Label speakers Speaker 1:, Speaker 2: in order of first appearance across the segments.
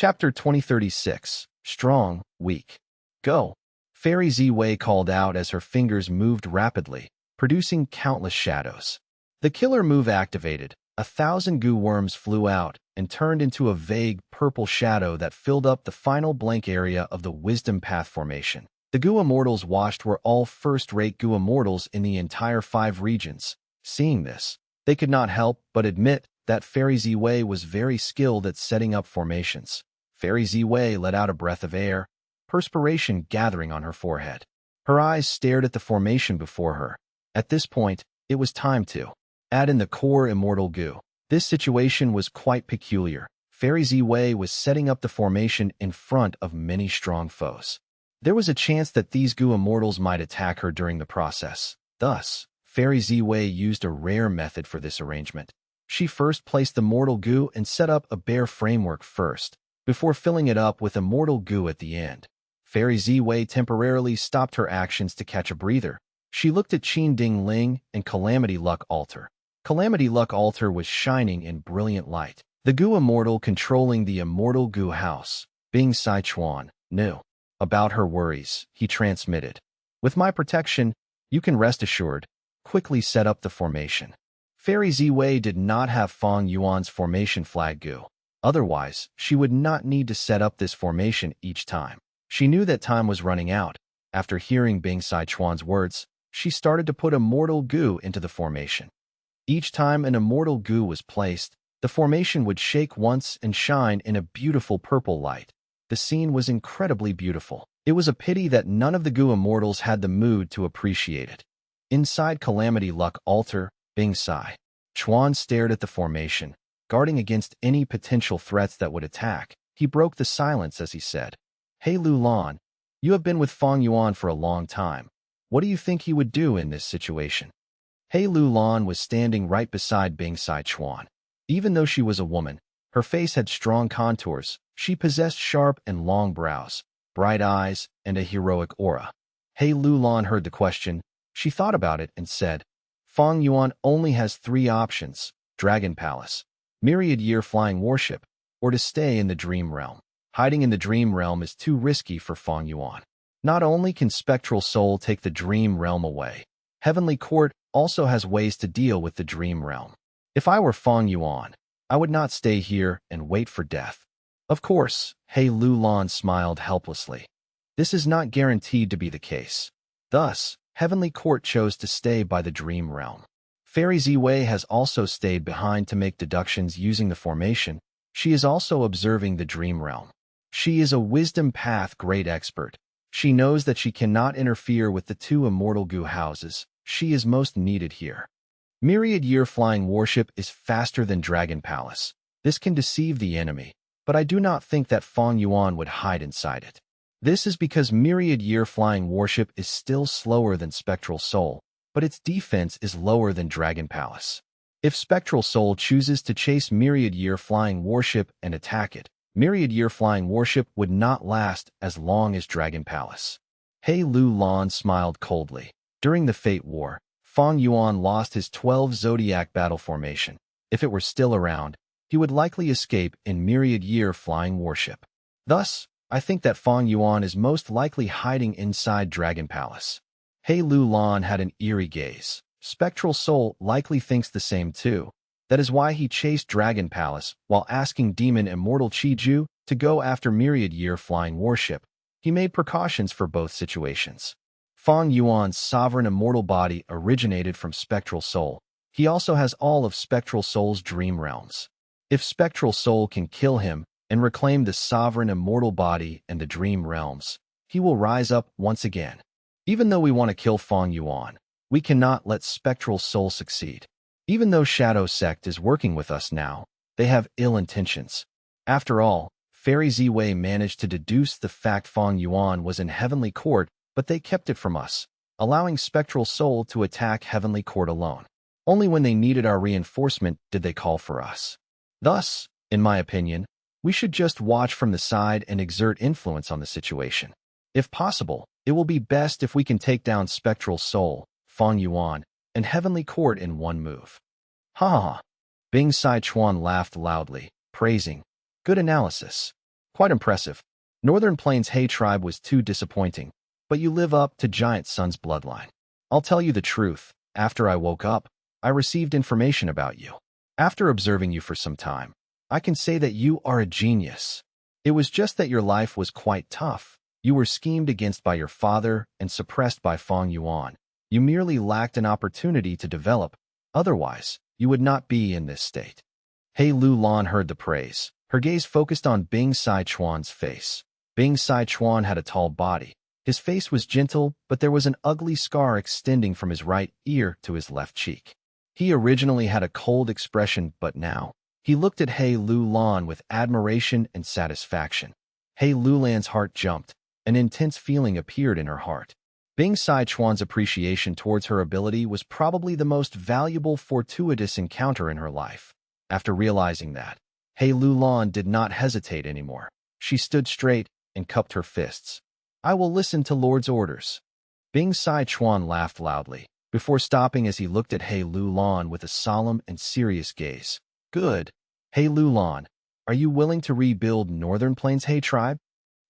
Speaker 1: Chapter 2036. Strong, Weak. Go. Fairy Ziwei called out as her fingers moved rapidly, producing countless shadows. The killer move activated. 1,000 goo worms flew out and turned into a vague purple shadow that filled up the final blank area of the Wisdom Path formation. The goo immortals watched were all first-rate goo immortals in the entire 5 regions. Seeing this, they could not help but admit that Fairy Ziwei was very skilled at setting up formations. Fairy Ziwei let out a breath of air, perspiration gathering on her forehead. Her eyes stared at the formation before her. At this point, it was time to add in the core immortal goo. This situation was quite peculiar. Fairy Ziwei was setting up the formation in front of many strong foes. There was a chance that these goo immortals might attack her during the process. Thus, Fairy Ziwei used a rare method for this arrangement. She first placed the mortal goo and set up a bare framework first, before filling it up with immortal goo at the end. Fairy Ziwei temporarily stopped her actions to catch a breather. She looked at Qin Ding Ling and Calamity Luck Altar. Calamity Luck Altar was shining in brilliant light. The goo immortal controlling the immortal goo house, Bing Sichuan, knew about her worries. He transmitted, "With my protection, you can rest assured. Quickly set up the formation." Fairy Ziwei did not have Fang Yuan's formation flag goo. Otherwise, she would not need to set up this formation each time. She knew that time was running out. After hearing Bing Sichuan's words, she started to put immortal goo into the formation. Each time an immortal goo was placed, the formation would shake once and shine in a beautiful purple light. The scene was incredibly beautiful. It was a pity that none of the goo immortals had the mood to appreciate it. Inside Calamity Luck Altar, Bing Sichuan stared at the formation, guarding against any potential threats that would attack. He broke the silence as he said, "Hey Lu Lan, you have been with Fang Yuan for a long time. What do you think he would do in this situation?" Hey Lu Lan was standing right beside Bing Sichuan. Even though she was a woman, her face had strong contours. She possessed sharp and long brows, bright eyes, and a heroic aura. Hey Lu Lan heard the question. She thought about it and said, "Fang Yuan only has 3 options: Dragon Palace, Myriad Year Flying Warship, or to stay in the Dream Realm. Hiding in the Dream Realm is too risky for Fang Yuan. Not only can Spectral Soul take the Dream Realm away, Heavenly Court also has ways to deal with the Dream Realm. If I were Fang Yuan, I would not stay here and wait for death." Of course, Hey Lu Lan smiled helplessly. This is not guaranteed to be the case. Thus, Heavenly Court chose to stay by the Dream Realm. Fairy Ziwei has also stayed behind to make deductions using the formation. She is also observing the Dream Realm. She is a Wisdom Path great expert. She knows that she cannot interfere with the 2 immortal goo houses. She is most needed here. Myriad Year Flying Warship is faster than Dragon Palace. This can deceive the enemy, but I do not think that Fang Yuan would hide inside it. This is because Myriad Year Flying Warship is still slower than Spectral Soul, but its defense is lower than Dragon Palace. If Spectral Soul chooses to chase Myriad Year Flying Warship and attack it, Myriad Year Flying Warship would not last as long as Dragon Palace. Hey Lu Lan smiled coldly. During the Fate War, Fang Yuan lost his 12 Zodiac battle formation. If it were still around, he would likely escape in Myriad Year Flying Warship. Thus, I think that Fang Yuan is most likely hiding inside Dragon Palace. Hey Lu Lan had an eerie gaze. Spectral Soul likely thinks the same too. That is why he chased Dragon Palace while asking Demon Immortal Qiju to go after Myriad Year Flying Warship. He made precautions for both situations. Fang Yuan's sovereign immortal body originated from Spectral Soul. He also has all of Spectral Soul's dream realms. If Spectral Soul can kill him and reclaim the sovereign immortal body and the dream realms, he will rise up once again. Even though we want to kill Fang Yuan, we cannot let Spectral Soul succeed. Even though Shadow Sect is working with us now, they have ill intentions. After all, Fairy Ziwei managed to deduce the fact Fang Yuan was in Heavenly Court, but they kept it from us, allowing Spectral Soul to attack Heavenly Court alone. Only when they needed our reinforcement did they call for us. Thus, in my opinion, we should just watch from the side and exert influence on the situation. If possible, it will be best if we can take down Spectral Soul, Fang Yuan, and Heavenly Court in one move. Ha ha ha. Bing Sichuan laughed loudly, praising. Good analysis. Quite impressive. Northern Plains Hay tribe was too disappointing, but you live up to Giant Sun's bloodline. I'll tell you the truth. After I woke up, I received information about you. After observing you for some time, I can say that you are a genius. It was just that your life was quite tough. You were schemed against by your father and suppressed by Fang Yuan. You merely lacked an opportunity to develop. Otherwise, you would not be in this state. Hei Lu Lan heard the praise. Her gaze focused on Bing Sichuan's face. Bing Sichuan had a tall body. His face was gentle, but there was an ugly scar extending from his right ear to his left cheek. He originally had a cold expression, but now, he looked at Hei Lu Lan with admiration and satisfaction. Hei Lu Lan's heart jumped. An intense feeling appeared in her heart. Bing Sichuan's appreciation towards her ability was probably the most valuable fortuitous encounter in her life. After realizing that, Hei Lu Lan did not hesitate anymore. She stood straight and cupped her fists. I will listen to Lord's orders. Bing Sichuan laughed loudly, before stopping as he looked at Hei Lu Lan with a solemn and serious gaze. Good. Hei Lu Lan, are you willing to rebuild Northern Plains Hay tribe?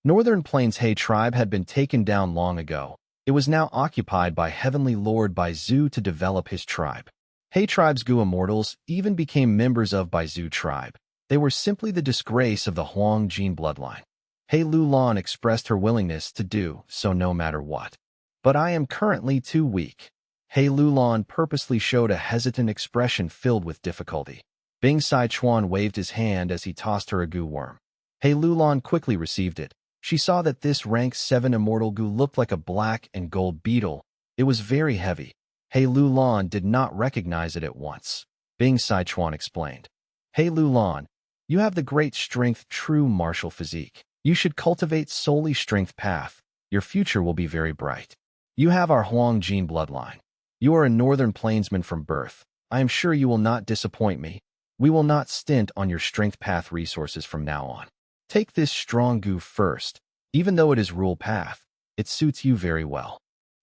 Speaker 1: Northern Plains Hay tribe had been taken down long ago. It was now occupied by Heavenly Lord Baizu to develop his tribe. Hay tribe's Gu immortals even became members of Baizu tribe. They were simply the disgrace of the Huang Jin bloodline. Hei Lu Lan expressed her willingness to do so no matter what. But I am currently too weak. Hei Lu Lan purposely showed a hesitant expression filled with difficulty. Bing Sichuan waved his hand as he tossed her a Gu worm. Hei Lu Lan quickly received it. She saw that this rank 7 immortal Gu looked like a black and gold beetle. It was very heavy. Hei Lu Lan did not recognize it at once. Bing Sichuan explained. Hei Lu Lan, you have the great strength true martial physique. You should cultivate solely strength path. Your future will be very bright. You have our Huang Jin bloodline. You are a northern plainsman from birth. I am sure you will not disappoint me. We will not stint on your strength path resources from now on. Take this strong Gu first. Even though it is rule path, it suits you very well.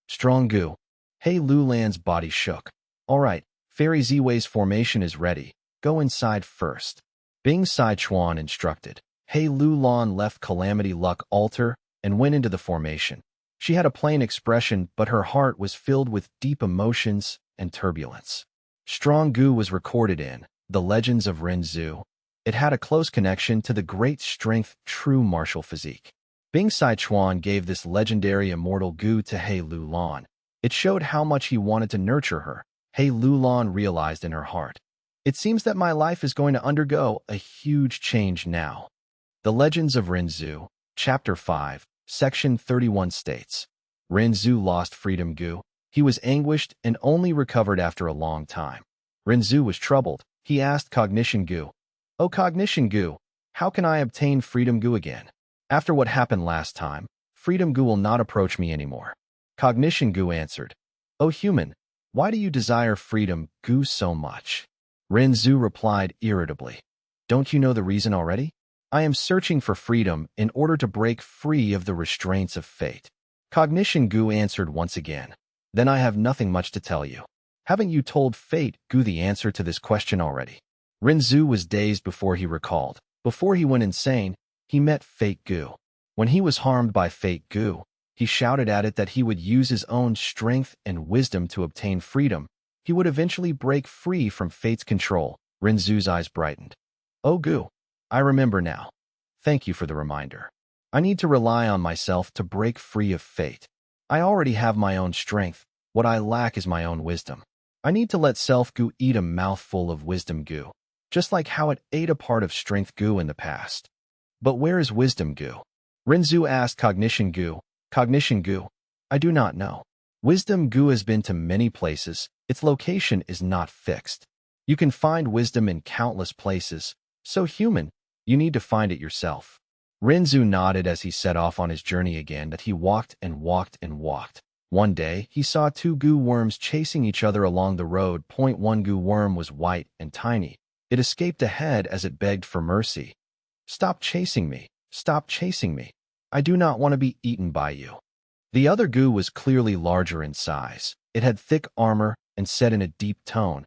Speaker 1: Strong Gu. Hei Lu Lan's body shook. All right, Fairy Ziwei's formation is ready. Go inside first. Bing Sichuan instructed. Hei Lu Lan left Calamity Luck altar and went into the formation. She had a plain expression, but her heart was filled with deep emotions and turbulence. Strong Gu was recorded in The Legends of Renzu. It had a close connection to the great strength true martial physique. Bing Sichuan gave this legendary immortal Gu to Hei Lu Lan. It showed how much he wanted to nurture her. Hei Lu Lan realized in her heart. It seems that my life is going to undergo a huge change now. The Legends of Renzu, Chapter 5, Section 31 states. Renzu lost freedom Gu. He was anguished and only recovered after a long time. Renzu was troubled. He asked Cognition Gu, "Oh Cognition Gu, how can I obtain freedom Gu again? After what happened last time, freedom Gu will not approach me anymore." Cognition Gu answered, "Oh human, why do you desire freedom Gu so much?" Renzu replied irritably, "Don't you know the reason already? I am searching for freedom in order to break free of the restraints of fate." Cognition Gu answered once again, "Then I have nothing much to tell you. Haven't you told Fate Gu the answer to this question already?" Renzu was dazed before he recalled. Before he went insane, he met Fate Gu. When he was harmed by Fate Gu, he shouted at it that he would use his own strength and wisdom to obtain freedom. He would eventually break free from Fate's control. Renzu's eyes brightened. "Oh Gu, I remember now. Thank you for the reminder. I need to rely on myself to break free of fate. I already have my own strength. What I lack is my own wisdom. I need to let self Gu eat a mouthful of wisdom Gu, just like how it ate a part of strength Gu in the past." "But where is wisdom Gu?" Renzu asked Cognition Gu. Cognition Gu, "I do not know. Wisdom Gu has been to many places. Its location is not fixed. You can find wisdom in countless places. So human, you need to find it yourself." Renzu nodded as he set off on his journey again that he walked and walked and walked. One day, he saw 2 Gu worms chasing each other along the road. One Gu worm was white and tiny. It escaped ahead as it begged for mercy. "Stop chasing me. Stop chasing me. I do not want to be eaten by you." The other Gu was clearly larger in size. It had thick armor and said in a deep tone,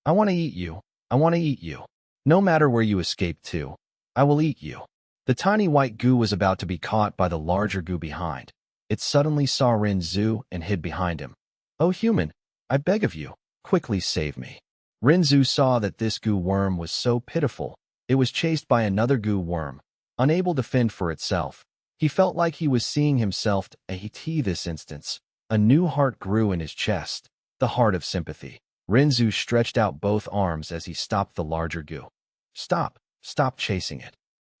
Speaker 1: "I want to eat you. I want to eat you. No matter where you escape to, I will eat you." The tiny white goo was about to be caught by the larger goo behind. It suddenly saw Rinzhu and hid behind him. "Oh human, I beg of you, quickly save me." Rinzhu saw that this goo worm was so pitiful. It was chased by another goo worm, unable to fend for itself. He felt like he was seeing himself this instance. A new heart grew in his chest, the heart of sympathy. Rinzhu stretched out both arms as he stopped the larger goo. "Stop, stop chasing it."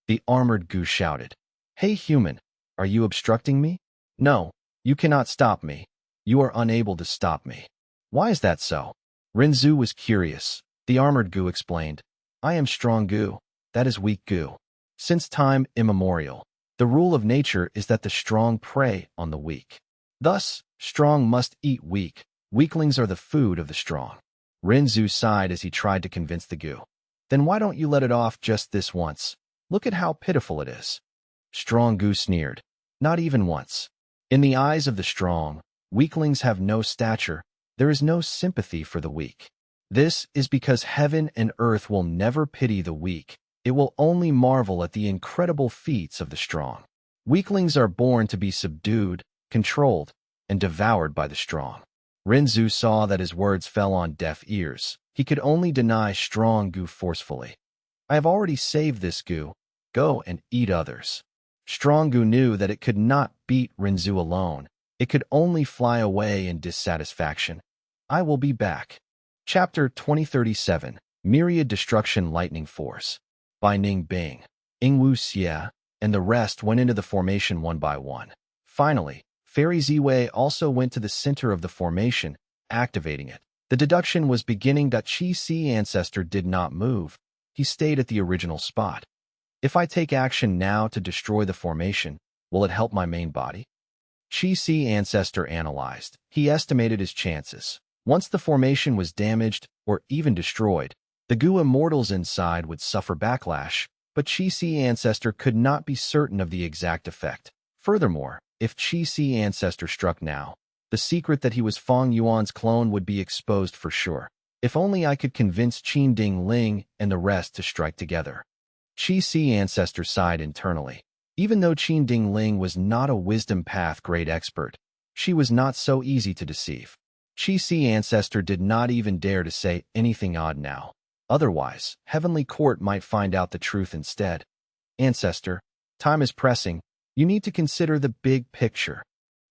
Speaker 1: The armored goo shouted. "Hey human, are you obstructing me?" "No, you cannot stop me. You are unable to stop me." "Why is that so?" Rinzhu was curious. The armored goo explained. "I am strong goo, that is weak goo. Since time immemorial, the rule of nature is that the strong prey on the weak. Thus, strong must eat weak. Weaklings are the food of the strong." Rinzhu sighed as he tried to convince the goo. "Then why don't you let it off just this once? Look at how pitiful it is." Strong goo sneered. "Not even once. In the eyes of the strong, weaklings have no stature. There is no sympathy for the weak. This is because heaven and earth will never pity the weak. It will only marvel at the incredible feats of the strong. Weaklings are born to be subdued, controlled, and devoured by the strong." Rinzhu saw that his words fell on deaf ears. He could only deny strong goo forcefully. "I have already saved this goo. Go and eat others." Strong goo knew that it could not beat Rinzhu alone. It could only fly away in dissatisfaction. "I will be back." Chapter 2037, Myriad Destruction Lightning Force, by Ning Bing. Ingwu Xie and the rest went into the formation one by one. Finally, Fairy Ziwei also went to the center of the formation, activating it. The deduction was beginning. Qi Si ancestor did not move. He stayed at the original spot. "If I take action now to destroy the formation, will it help my main body?" Qi Si ancestor analyzed. He estimated his chances. Once the formation was damaged or even destroyed, the goo immortals inside would suffer backlash, but Qi Si ancestor could not be certain of the exact effect. Furthermore, if Qi Si ancestor struck now, the secret that he was Fang Yuan's clone would be exposed for sure. If only I could convince Qin Ding Ling and the rest to strike together. Qi Si ancestor sighed internally. Even though Qin Ding Ling was not a wisdom path grade expert, she was not so easy to deceive. Qi Si ancestor did not even dare to say anything odd now. Otherwise, Heavenly Court might find out the truth instead. "Ancestor, time is pressing. You need to consider the big picture."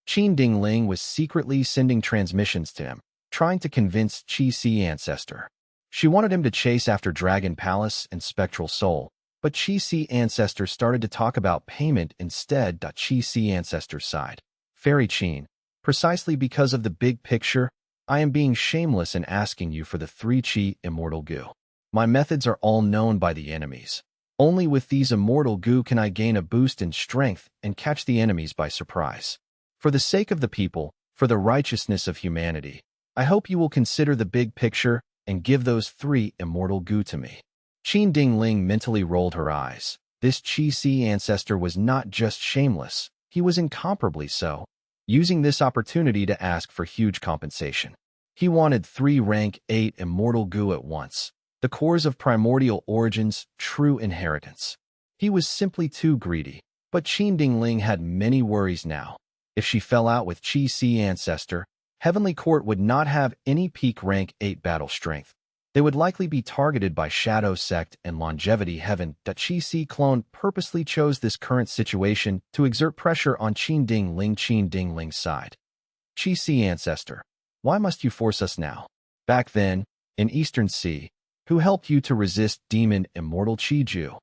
Speaker 1: Qin Ding Ling was secretly sending transmissions to him, trying to convince Qi Si ancestor. She wanted him to chase after Dragon Palace and Spectral Soul, but Qi Si ancestor started to talk about payment instead. Qi Si ancestor's side. "Fairy Qin, precisely because of the big picture, I am being shameless in asking you for the 3 Qi immortal goo. My methods are all known by the enemies. Only with these immortal goo can I gain a boost in strength and catch the enemies by surprise. For the sake of the people, for the righteousness of humanity, I hope you will consider the big picture and give those 3 immortal goo to me." Qin Ding Ling mentally rolled her eyes. This Qi Si ancestor was not just shameless, he was incomparably so, using this opportunity to ask for huge compensation. He wanted 3 rank 8 immortal goo at once, the cores of primordial origins, true inheritance. He was simply too greedy, but Qin Ding Ling had many worries now. If she fell out with Qi Si ancestor, Heavenly Court would not have any peak rank 8 battle strength. They would likely be targeted by Shadow Sect and Longevity Heaven. Qi Si clone purposely chose this current situation to exert pressure on Qin Ding Ling's side. "Qi Si ancestor, why must you force us now? Back then, in Eastern Sea, who helped you to resist demon immortal Qiju?"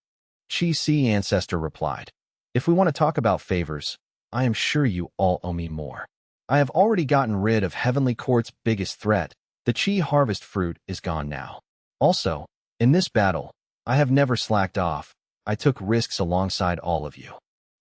Speaker 1: Qi Si ancestor replied. "If we want to talk about favors, I am sure you all owe me more. I have already gotten rid of Heavenly Court's biggest threat. The Qi harvest fruit is gone now. Also, in this battle, I have never slacked off. I took risks alongside all of you."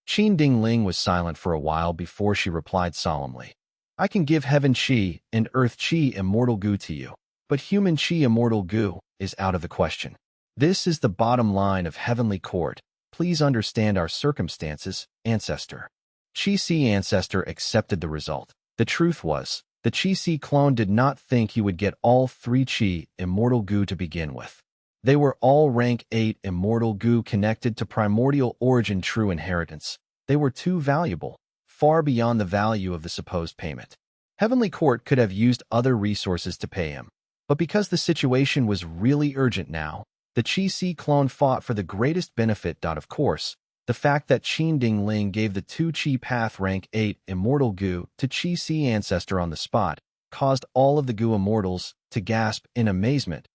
Speaker 1: Qin Ding Ling was silent for a while before she replied solemnly. "I can give Heaven Qi and Earth Qi immortal goo to you, but human Qi immortal goo is out of the question. This is the bottom line of Heavenly Court. Please understand our circumstances, ancestor." Qi Si ancestor accepted the result. The truth was, the Qi Si clone did not think he would get all 3 Qi immortal goo to begin with. They were all rank 8 immortal goo connected to primordial origin true inheritance. They were too valuable, far beyond the value of the supposed payment. Heavenly Court could have used other resources to pay him, but because the situation was really urgent now, the Qi-Si clone fought for the greatest benefit. Of course, the fact that Qin Dingling gave the 2 Qi Path rank 8 immortal goo to Qi-Si ancestor on the spot caused all of the goo immortals to gasp in amazement.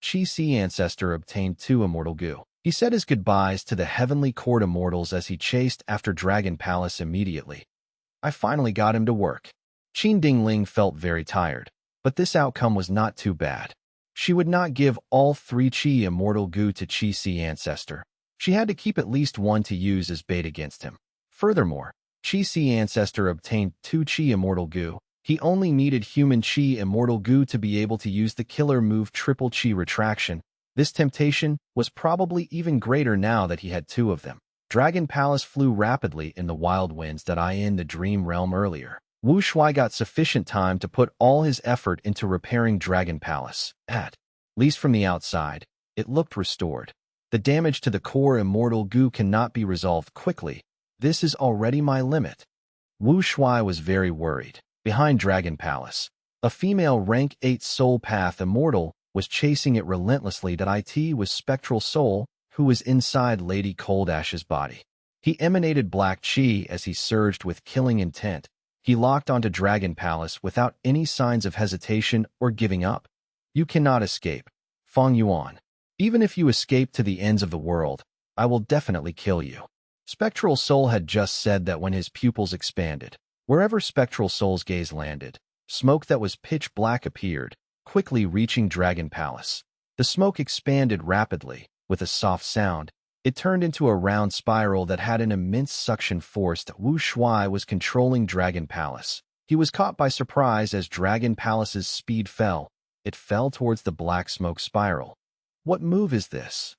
Speaker 1: Qi-Si ancestor obtained 2 immortal goo. He said his goodbyes to the Heavenly Court immortals as he chased after Dragon Palace immediately. I finally got him to work. Qin Dingling felt very tired, but this outcome was not too bad. She would not give all 3 Qi immortal goo to Qi-Si ancestor. She had to keep at least 1 to use as bait against him. Furthermore, Qi-Si ancestor obtained 2 Qi immortal goo. He only needed human Qi immortal goo to be able to use the killer move triple Qi retraction. This temptation was probably even greater now that he had 2 of them. Dragon Palace flew rapidly in the wild winds that I in the dream realm earlier. Wu Shuai got sufficient time to put all his effort into repairing Dragon Palace. At least from the outside, it looked restored. The damage to the core immortal goo cannot be resolved quickly. This is already my limit. Wu Shuai was very worried. Behind Dragon Palace, a female rank 8 soul path immortal was chasing it relentlessly. It was Spectral Soul, who was inside Lady Cold Ash's body. He emanated black chi as he surged with killing intent. He locked onto Dragon Palace without any signs of hesitation or giving up. You cannot escape, Fang Yuan. Even if you escape to the ends of the world, I will definitely kill you. Spectral Soul had just said that when his pupils expanded. Wherever Spectral Soul's gaze landed, smoke that was pitch black appeared, quickly reaching Dragon Palace. The smoke expanded rapidly. With a soft sound, it turned into a round spiral that had an immense suction force. Wu Shuai was controlling Dragon Palace. He was caught by surprise as Dragon Palace's speed fell. It fell towards the black smoke spiral. What move is this?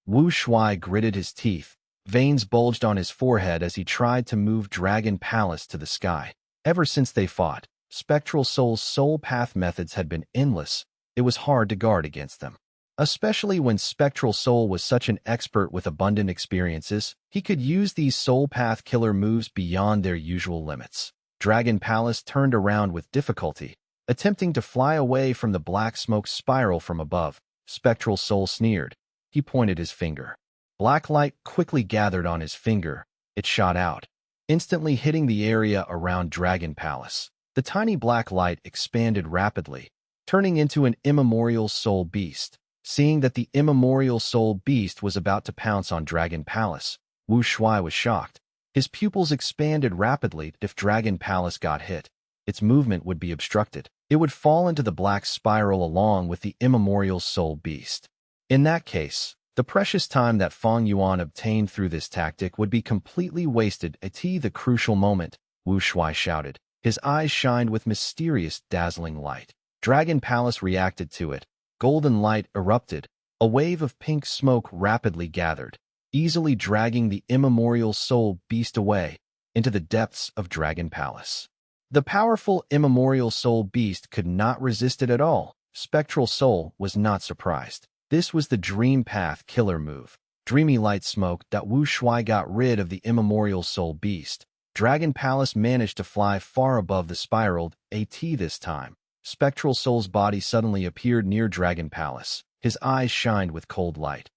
Speaker 1: Wu Shuai gritted his teeth. Veins bulged on his forehead as he tried to move Dragon Palace to the sky. Ever since they fought, Spectral Soul's soul path methods had been endless. It was hard to guard against them. Especially when Spectral Soul was such an expert with abundant experiences, he could use these soul path killer moves beyond their usual limits. Dragon Palace turned around with difficulty, attempting to fly away from the black smoke spiral from above. Spectral Soul sneered. He pointed his finger. Black light quickly gathered on his finger. It shot out, instantly hitting the area around Dragon Palace. The tiny black light expanded rapidly, turning into an immemorial soul beast. Seeing that the immemorial soul beast was about to pounce on Dragon Palace, Wu Shuai was shocked. His pupils expanded rapidly. If Dragon Palace got hit, its movement would be obstructed. It would fall into the black spiral along with the immemorial soul beast. In that case, the precious time that Fang Yuan obtained through this tactic would be completely wasted. At the crucial moment, Wu Shuai shouted. His eyes shined with mysterious, dazzling light. Dragon Palace reacted to it. Golden light erupted. A wave of pink smoke rapidly gathered, easily dragging the immemorial soul beast away into the depths of Dragon Palace. The powerful immemorial soul beast could not resist it at all. Spectral Soul was not surprised. This was the Dream Path killer move. Dreamy light smoke. Wu Shuai got rid of the immemorial soul beast. Dragon Palace managed to fly far above the spiraled AT this time. Spectral Soul's body suddenly appeared near Dragon Palace. His eyes shined with cold light.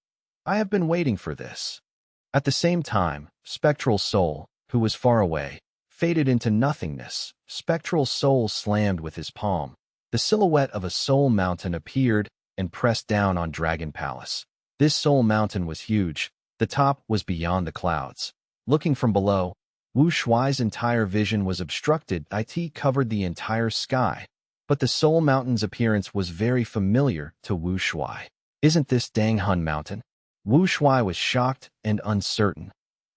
Speaker 1: I have been waiting for this. At the same time, Spectral Soul, who was far away, faded into nothingness. Spectral Soul slammed with his palm. The silhouette of a soul mountain appeared and pressed down on Dragon Palace. This soul mountain was huge. The top was beyond the clouds. Looking from below, Wu Shuai's entire vision was obstructed. It covered the entire sky. But the soul mountain's appearance was very familiar to Wu Shuai. Isn't this Dang Hun Mountain? Wu Shuai was shocked and uncertain.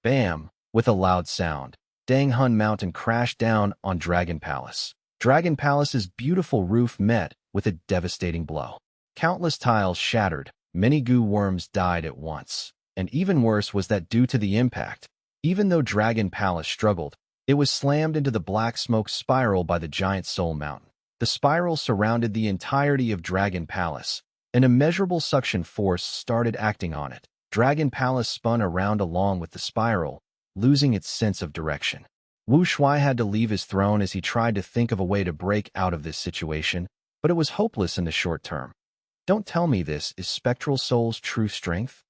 Speaker 1: Bam! With a loud sound, Dang Hun Mountain crashed down on Dragon Palace. Dragon Palace's beautiful roof met with a devastating blow. Countless tiles shattered, many goo worms died at once. And even worse was that due to the impact, even though Dragon Palace struggled, it was slammed into the black smoke spiral by the giant soul mountain. The spiral surrounded the entirety of Dragon Palace, An immeasurable suction force started acting on it. Dragon Palace spun around along with the spiral, losing its sense of direction. Wu Shuai had to leave his throne as he tried to think of a way to break out of this situation, but it was hopeless in the short term. Don't tell me this is Spectral Soul's true strength?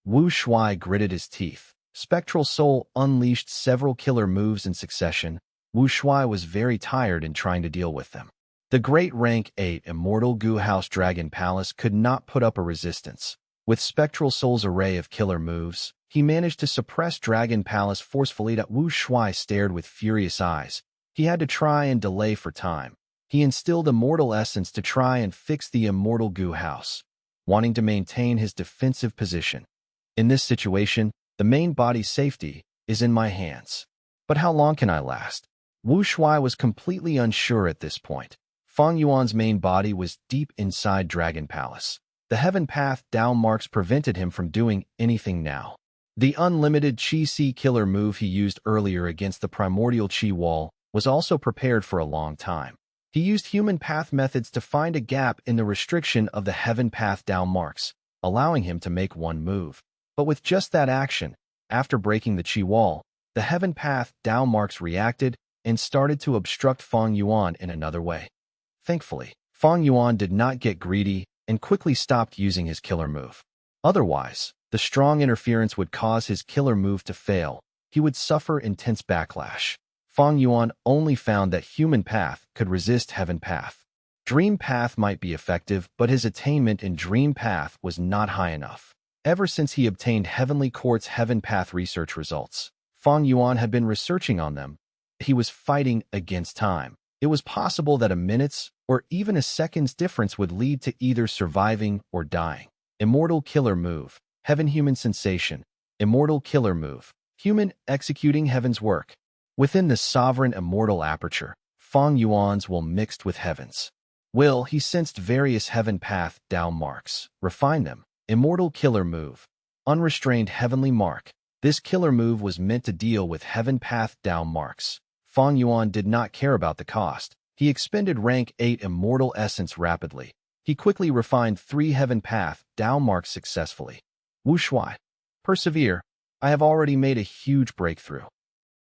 Speaker 1: Wu Shuai gritted his teeth. Spectral Soul unleashed several killer moves in succession. Wu Shuai was very tired in trying to deal with them. The great rank 8 Immortal Gu House Dragon Palace could not put up a resistance. With Spectral Soul's array of killer moves, he managed to suppress Dragon Palace forcefully. Wu Shuai stared with furious eyes. He had to try and delay for time. He instilled immortal essence to try and fix the Immortal Gu House, wanting to maintain his defensive position. In this situation, the main body's safety is in my hands. But how long can I last? Wu Shuai was completely unsure at this point. Fang Yuan's main body was deep inside Dragon Palace. The Heaven Path Dao marks prevented him from doing anything now. The unlimited Qi Si killer move he used earlier against the primordial Qi wall was also prepared for a long time. He used human path methods to find a gap in the restriction of the Heaven Path Dao marks, allowing him to make one move. But with just that action, after breaking the Qi wall, the Heaven Path Dao marks reacted and started to obstruct Fang Yuan in another way. Thankfully, Fang Yuan did not get greedy and quickly stopped using his killer move. Otherwise, the strong interference would cause his killer move to fail. He would suffer intense backlash. Fang Yuan only found that Human Path could resist Heaven Path. Dream Path might be effective, but his attainment in Dream Path was not high enough. Ever since he obtained Heavenly Court's Heaven Path research results, Fang Yuan had been researching on them. He was fighting against time. It was possible that a minute's or even a second's difference would lead to either surviving or dying. Immortal Killer Move. Heaven Human Sensation. Immortal Killer Move. Human executing Heaven's work. Within the sovereign immortal aperture, Fang Yuan's will mixed with Heaven's will, he sensed various Heaven Path Dao marks. Refine them. Immortal Killer Move. Unrestrained Heavenly Mark. This killer move was meant to deal with Heaven Path Dao marks. Fang Yuan did not care about the cost. He expended rank 8 Immortal Essence rapidly. He quickly refined 3 Heaven Path Dao marks successfully. Wu Shuai. Persevere. I have already made a huge breakthrough.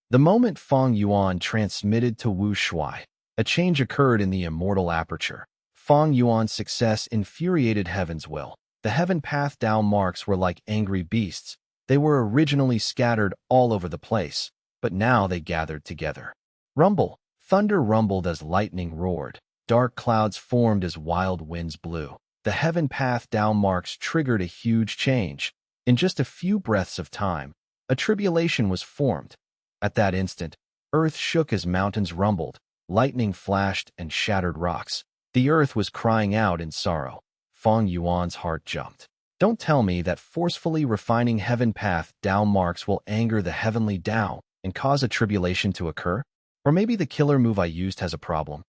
Speaker 1: The moment Fang Yuan transmitted to Wu Shuai, a change occurred in the immortal aperture. Fang Yuan's success infuriated Heaven's will. The Heaven Path Dao marks were like angry beasts. They were originally scattered all over the place, but now they gathered together. Rumble. Thunder rumbled as lightning roared. Dark clouds formed as wild winds blew. The Heaven Path Dao marks triggered a huge change. In just a few breaths of time, a tribulation was formed. At that instant, earth shook as mountains rumbled. Lightning flashed and shattered rocks. The earth was crying out in sorrow. Fang Yuan's heart jumped. Don't tell me that forcefully refining Heaven Path Dao marks will anger the heavenly Dao and cause a tribulation to occur? Or maybe the killer move I used has a problem.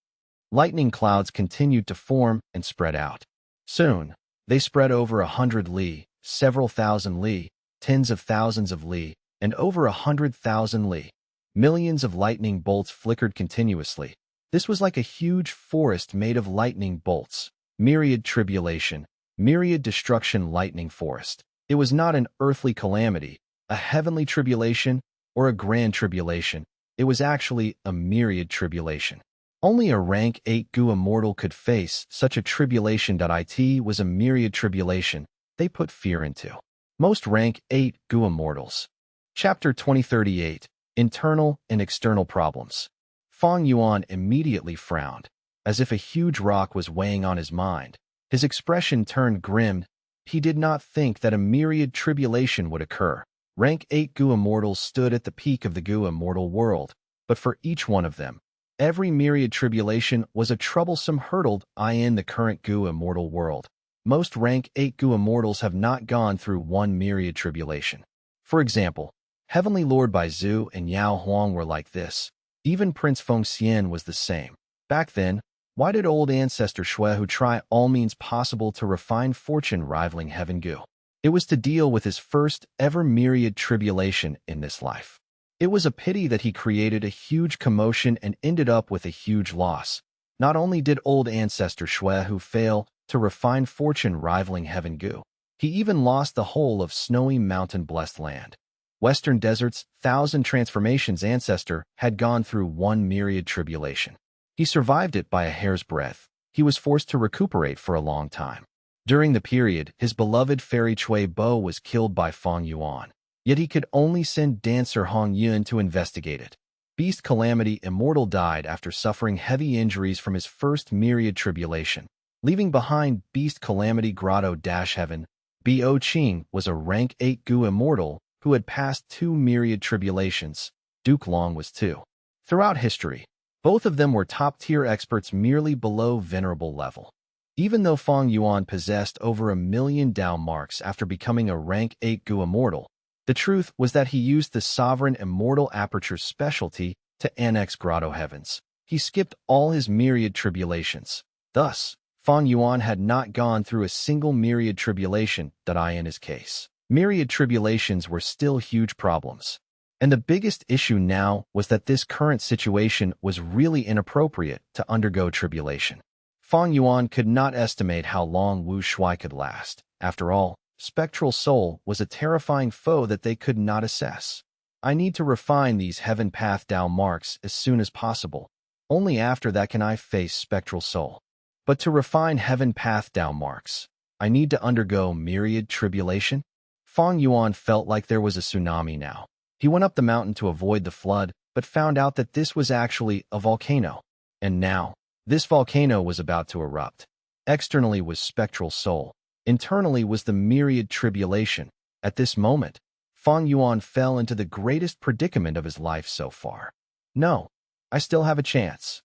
Speaker 1: Lightning clouds continued to form and spread out. Soon, they spread over 100 li, several thousand li, tens of thousands of li, and over 100,000 li. Millions of lightning bolts flickered continuously. This was like a huge forest made of lightning bolts. Myriad tribulation, myriad destruction lightning forest. It was not an earthly calamity, a heavenly tribulation, or a grand tribulation. It was actually a myriad tribulation. Only a rank 8 Gu immortal could face such a tribulation. It was a myriad tribulation they put fear into. Most rank 8 Gu immortals. Chapter 2038. Internal and External Problems. Fang Yuan immediately frowned, as if a huge rock was weighing on his mind. His expression turned grim. He did not think that a myriad tribulation would occur. Rank 8 Gu immortals stood at the peak of the Gu immortal world, but for each one of them, every myriad tribulation was a troublesome hurdle in the current Gu immortal world. Most rank 8 Gu immortals have not gone through one myriad tribulation. For example, Heavenly Lord Baizu and Yao Huang were like this. Even Prince Feng Xian was the same. Back then, why did old ancestor Shuehu try all means possible to refine fortune rivaling Heaven Gu? It was to deal with his first ever myriad tribulation in this life. It was a pity that he created a huge commotion and ended up with a huge loss. Not only did old ancestor Shuehu fail, to refined fortune rivaling heaven goo. He even lost the whole of snowy mountain-blessed land. Western deserts, thousand transformations ancestor had gone through one myriad tribulation. He survived it by a hair's breadth. He was forced to recuperate for a long time. During the period, his beloved fairy Cui Bo was killed by Fang Yuan. Yet he could only send dancer Hong Yun to investigate it. Beast Calamity Immortal died after suffering heavy injuries from his first myriad tribulation. Leaving behind Beast Calamity Grotto-Heaven, Bo Qing was a rank 8 Gu Immortal who had passed 2 myriad tribulations. Duke Long was too. Throughout history, both of them were top-tier experts merely below venerable level. Even though Fang Yuan possessed over 1 million Dao marks after becoming a rank 8 Gu Immortal, the truth was that he used the Sovereign Immortal Aperture's specialty to annex Grotto Heavens. He skipped all his myriad tribulations. Thus, Fang Yuan had not gone through a single myriad tribulation in his case. Myriad tribulations were still huge problems. And the biggest issue now was that this current situation was really inappropriate to undergo tribulation. Fang Yuan could not estimate how long Wu Shui could last. After all, Spectral Soul was a terrifying foe that they could not assess. I need to refine these Heaven Path Dao marks as soon as possible. Only after that can I face Spectral Soul. But to refine Heaven Path Dao marks, I need to undergo myriad tribulation? Fang Yuan felt like there was a tsunami now. He went up the mountain to avoid the flood, but found out that this was actually a volcano. And now, this volcano was about to erupt. Externally was Spectral Soul. Internally was the myriad tribulation. At this moment, Fang Yuan fell into the greatest predicament of his life so far. No, I still have a chance.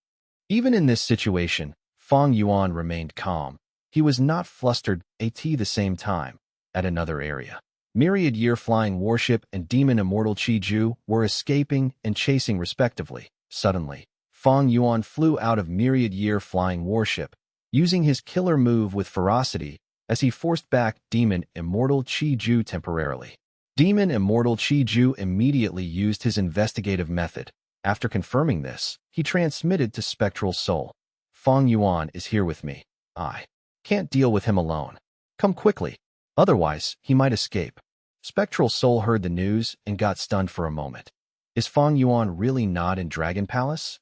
Speaker 1: Even in this situation, Fang Yuan remained calm. He was not flustered at the same time. At another area, Myriad Year Flying Warship and Demon Immortal Qi Ju were escaping and chasing respectively. Suddenly, Fang Yuan flew out of Myriad Year Flying Warship, using his killer move with ferocity as he forced back Demon Immortal Qi Ju temporarily. Demon Immortal Qi Ju immediately used his investigative method. After confirming this, he transmitted to Spectral Soul. Fang Yuan is here with me. I can't deal with him alone. Come quickly, otherwise he might escape. Spectral Soul heard the news and got stunned for a moment. Is Fang Yuan really not in Dragon Palace?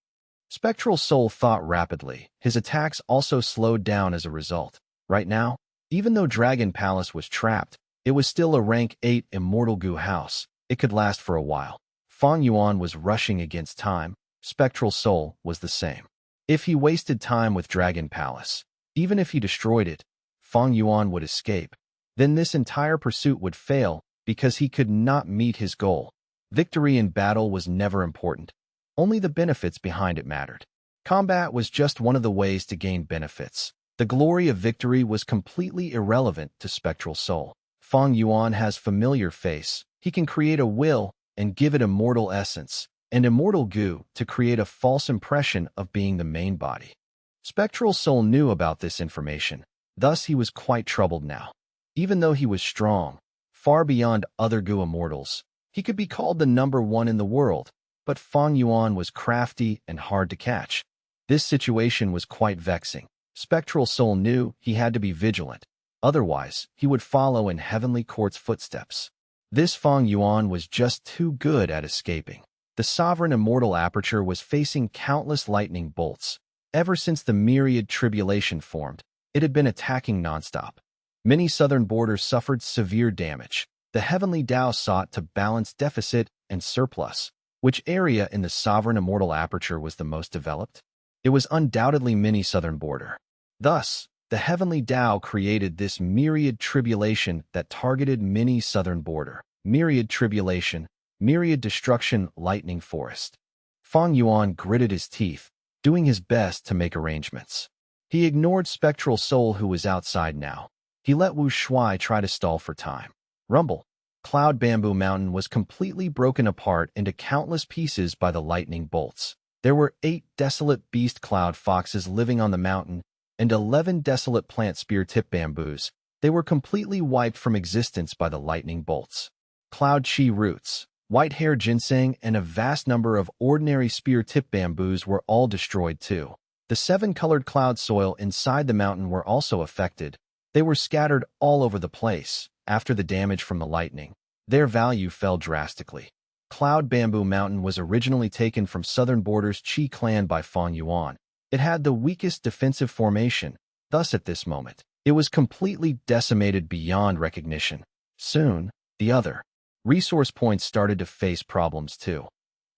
Speaker 1: Spectral Soul thought rapidly. His attacks also slowed down as a result. Right now, even though Dragon Palace was trapped, it was still a rank 8 Immortal Gu house. It could last for a while. Fang Yuan was rushing against time. Spectral Soul was the same. If he wasted time with Dragon Palace, even if he destroyed it, Fang Yuan would escape. Then this entire pursuit would fail because he could not meet his goal. Victory in battle was never important. Only the benefits behind it mattered. Combat was just one of the ways to gain benefits. The glory of victory was completely irrelevant to Spectral Soul. Fang Yuan has familiar face. He can create a will and give it immortal essence, and immortal goo to create a false impression of being the main body. Spectral Soul knew about this information. Thus he was quite troubled now. Even though he was strong, far beyond other Gu immortals, he could be called the #1 in the world, but Fang Yuan was crafty and hard to catch. This situation was quite vexing. Spectral Soul knew he had to be vigilant. Otherwise, he would follow in Heavenly Court's footsteps. This Fang Yuan was just too good at escaping. The Sovereign Immortal Aperture was facing countless lightning bolts. Ever since the myriad tribulation formed, it had been attacking nonstop. Many southern borders suffered severe damage. The Heavenly Dao sought to balance deficit and surplus. Which area in the Sovereign Immortal Aperture was the most developed? It was undoubtedly Mini Southern Border. Thus, the Heavenly Dao created this myriad tribulation that targeted Mini Southern Border. Myriad tribulation, myriad destruction, lightning forest. Fang Yuan gritted his teeth, doing his best to make arrangements. He ignored Spectral Soul who was outside now. He let Wu Shui try to stall for time. Rumble. Cloud Bamboo Mountain was completely broken apart into countless pieces by the lightning bolts. There were 8 desolate beast cloud foxes living on the mountain, and 11 desolate plant spear-tip bamboos. They were completely wiped from existence by the lightning bolts. Cloud Chi roots, white-hair ginseng, and a vast number of ordinary spear-tip bamboos were all destroyed too. The 7-colored cloud soil inside the mountain were also affected. They were scattered all over the place. After the damage from the lightning, their value fell drastically. Cloud Bamboo Mountain was originally taken from southern borders Qi clan by Fang Yuan. It had the weakest defensive formation, thus at this moment, it was completely decimated beyond recognition. Soon, the other resource points started to face problems too.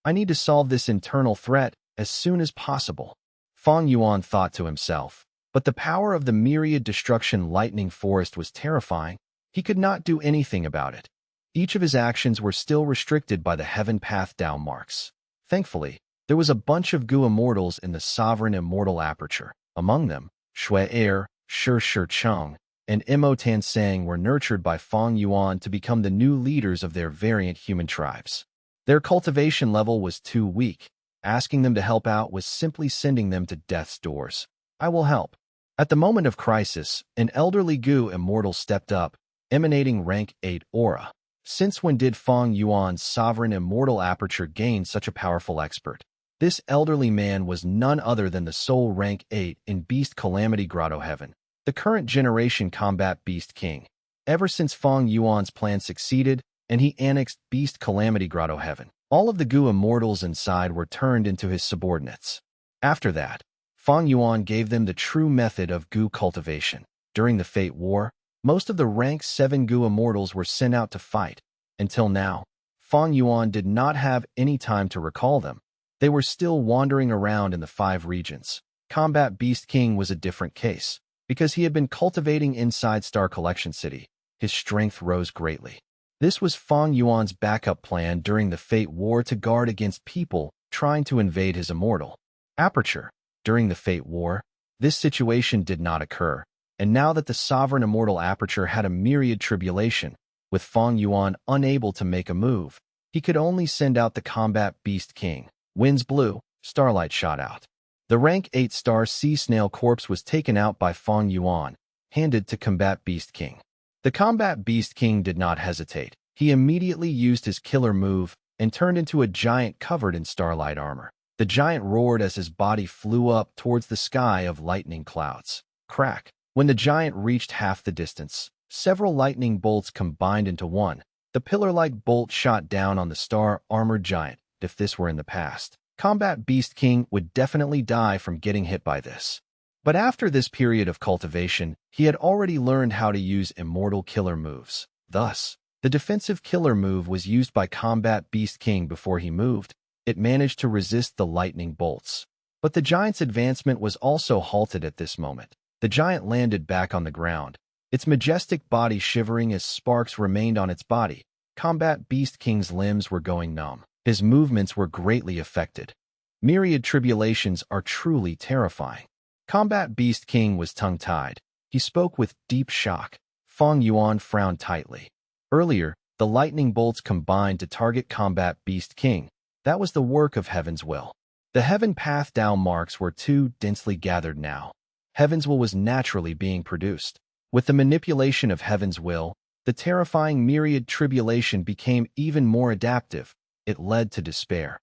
Speaker 1: I need to solve this internal threat as soon as possible, Fang Yuan thought to himself. But the power of the myriad destruction lightning forest was terrifying. He could not do anything about it. Each of his actions were still restricted by the heaven path down marks. Thankfully, there was a bunch of Gu immortals in the sovereign immortal aperture. Among them, Shui Er, Shi Cheng, and Mo Tansang were nurtured by Fang Yuan to become the new leaders of their variant human tribes. Their cultivation level was too weak. Asking them to help out was simply sending them to death's doors. I will help. At the moment of crisis, an elderly Gu immortal stepped up, emanating rank 8 aura. Since when did Fang Yuan's sovereign immortal aperture gain such a powerful expert? This elderly man was none other than the sole rank 8 in Beast Calamity Grotto Heaven, the current generation combat Beast King. Ever since Fang Yuan's plan succeeded and he annexed Beast Calamity Grotto Heaven, all of the Gu immortals inside were turned into his subordinates. After that, Fang Yuan gave them the true method of Gu cultivation. During the Fate War, most of the rank 7 Gu immortals were sent out to fight. Until now, Fang Yuan did not have any time to recall them. They were still wandering around in the 5 regions. Combat Beast King was a different case. Because he had been cultivating inside Star Collection City, his strength rose greatly. This was Fang Yuan's backup plan during the Fate War to guard against people trying to invade his immortal aperture. During the Fate War, this situation did not occur, and now that the sovereign immortal aperture had a myriad tribulation, with Fang Yuan unable to make a move, he could only send out the combat Beast King. Winds blew, starlight shot out. The rank 8 star sea snail corpse was taken out by Fang Yuan, handed to combat Beast King. The combat Beast King did not hesitate. He immediately used his killer move and turned into a giant covered in starlight armor. The giant roared as his body flew up towards the sky of lightning clouds. Crack! When the giant reached half the distance, several lightning bolts combined into one. The pillar-like bolt shot down on the star-armored giant. If this were in the past, combat Beast King would definitely die from getting hit by this. But after this period of cultivation, he had already learned how to use immortal killer moves. Thus, the defensive killer move was used by combat Beast King before he moved. It managed to resist the lightning bolts. But the giant's advancement was also halted at this moment. The giant landed back on the ground, its majestic body shivering as sparks remained on its body. Combat Beast King's limbs were going numb. His movements were greatly affected. Myriad tribulations are truly terrifying. Combat Beast King was tongue-tied. He spoke with deep shock. Fang Yuan frowned tightly. Earlier, the lightning bolts combined to target combat Beast King. That was the work of Heaven's Will. The Heaven Path down marks were too densely gathered now. Heaven's Will was naturally being produced. With the manipulation of Heaven's Will, the terrifying myriad tribulation became even more adaptive. It led to despair.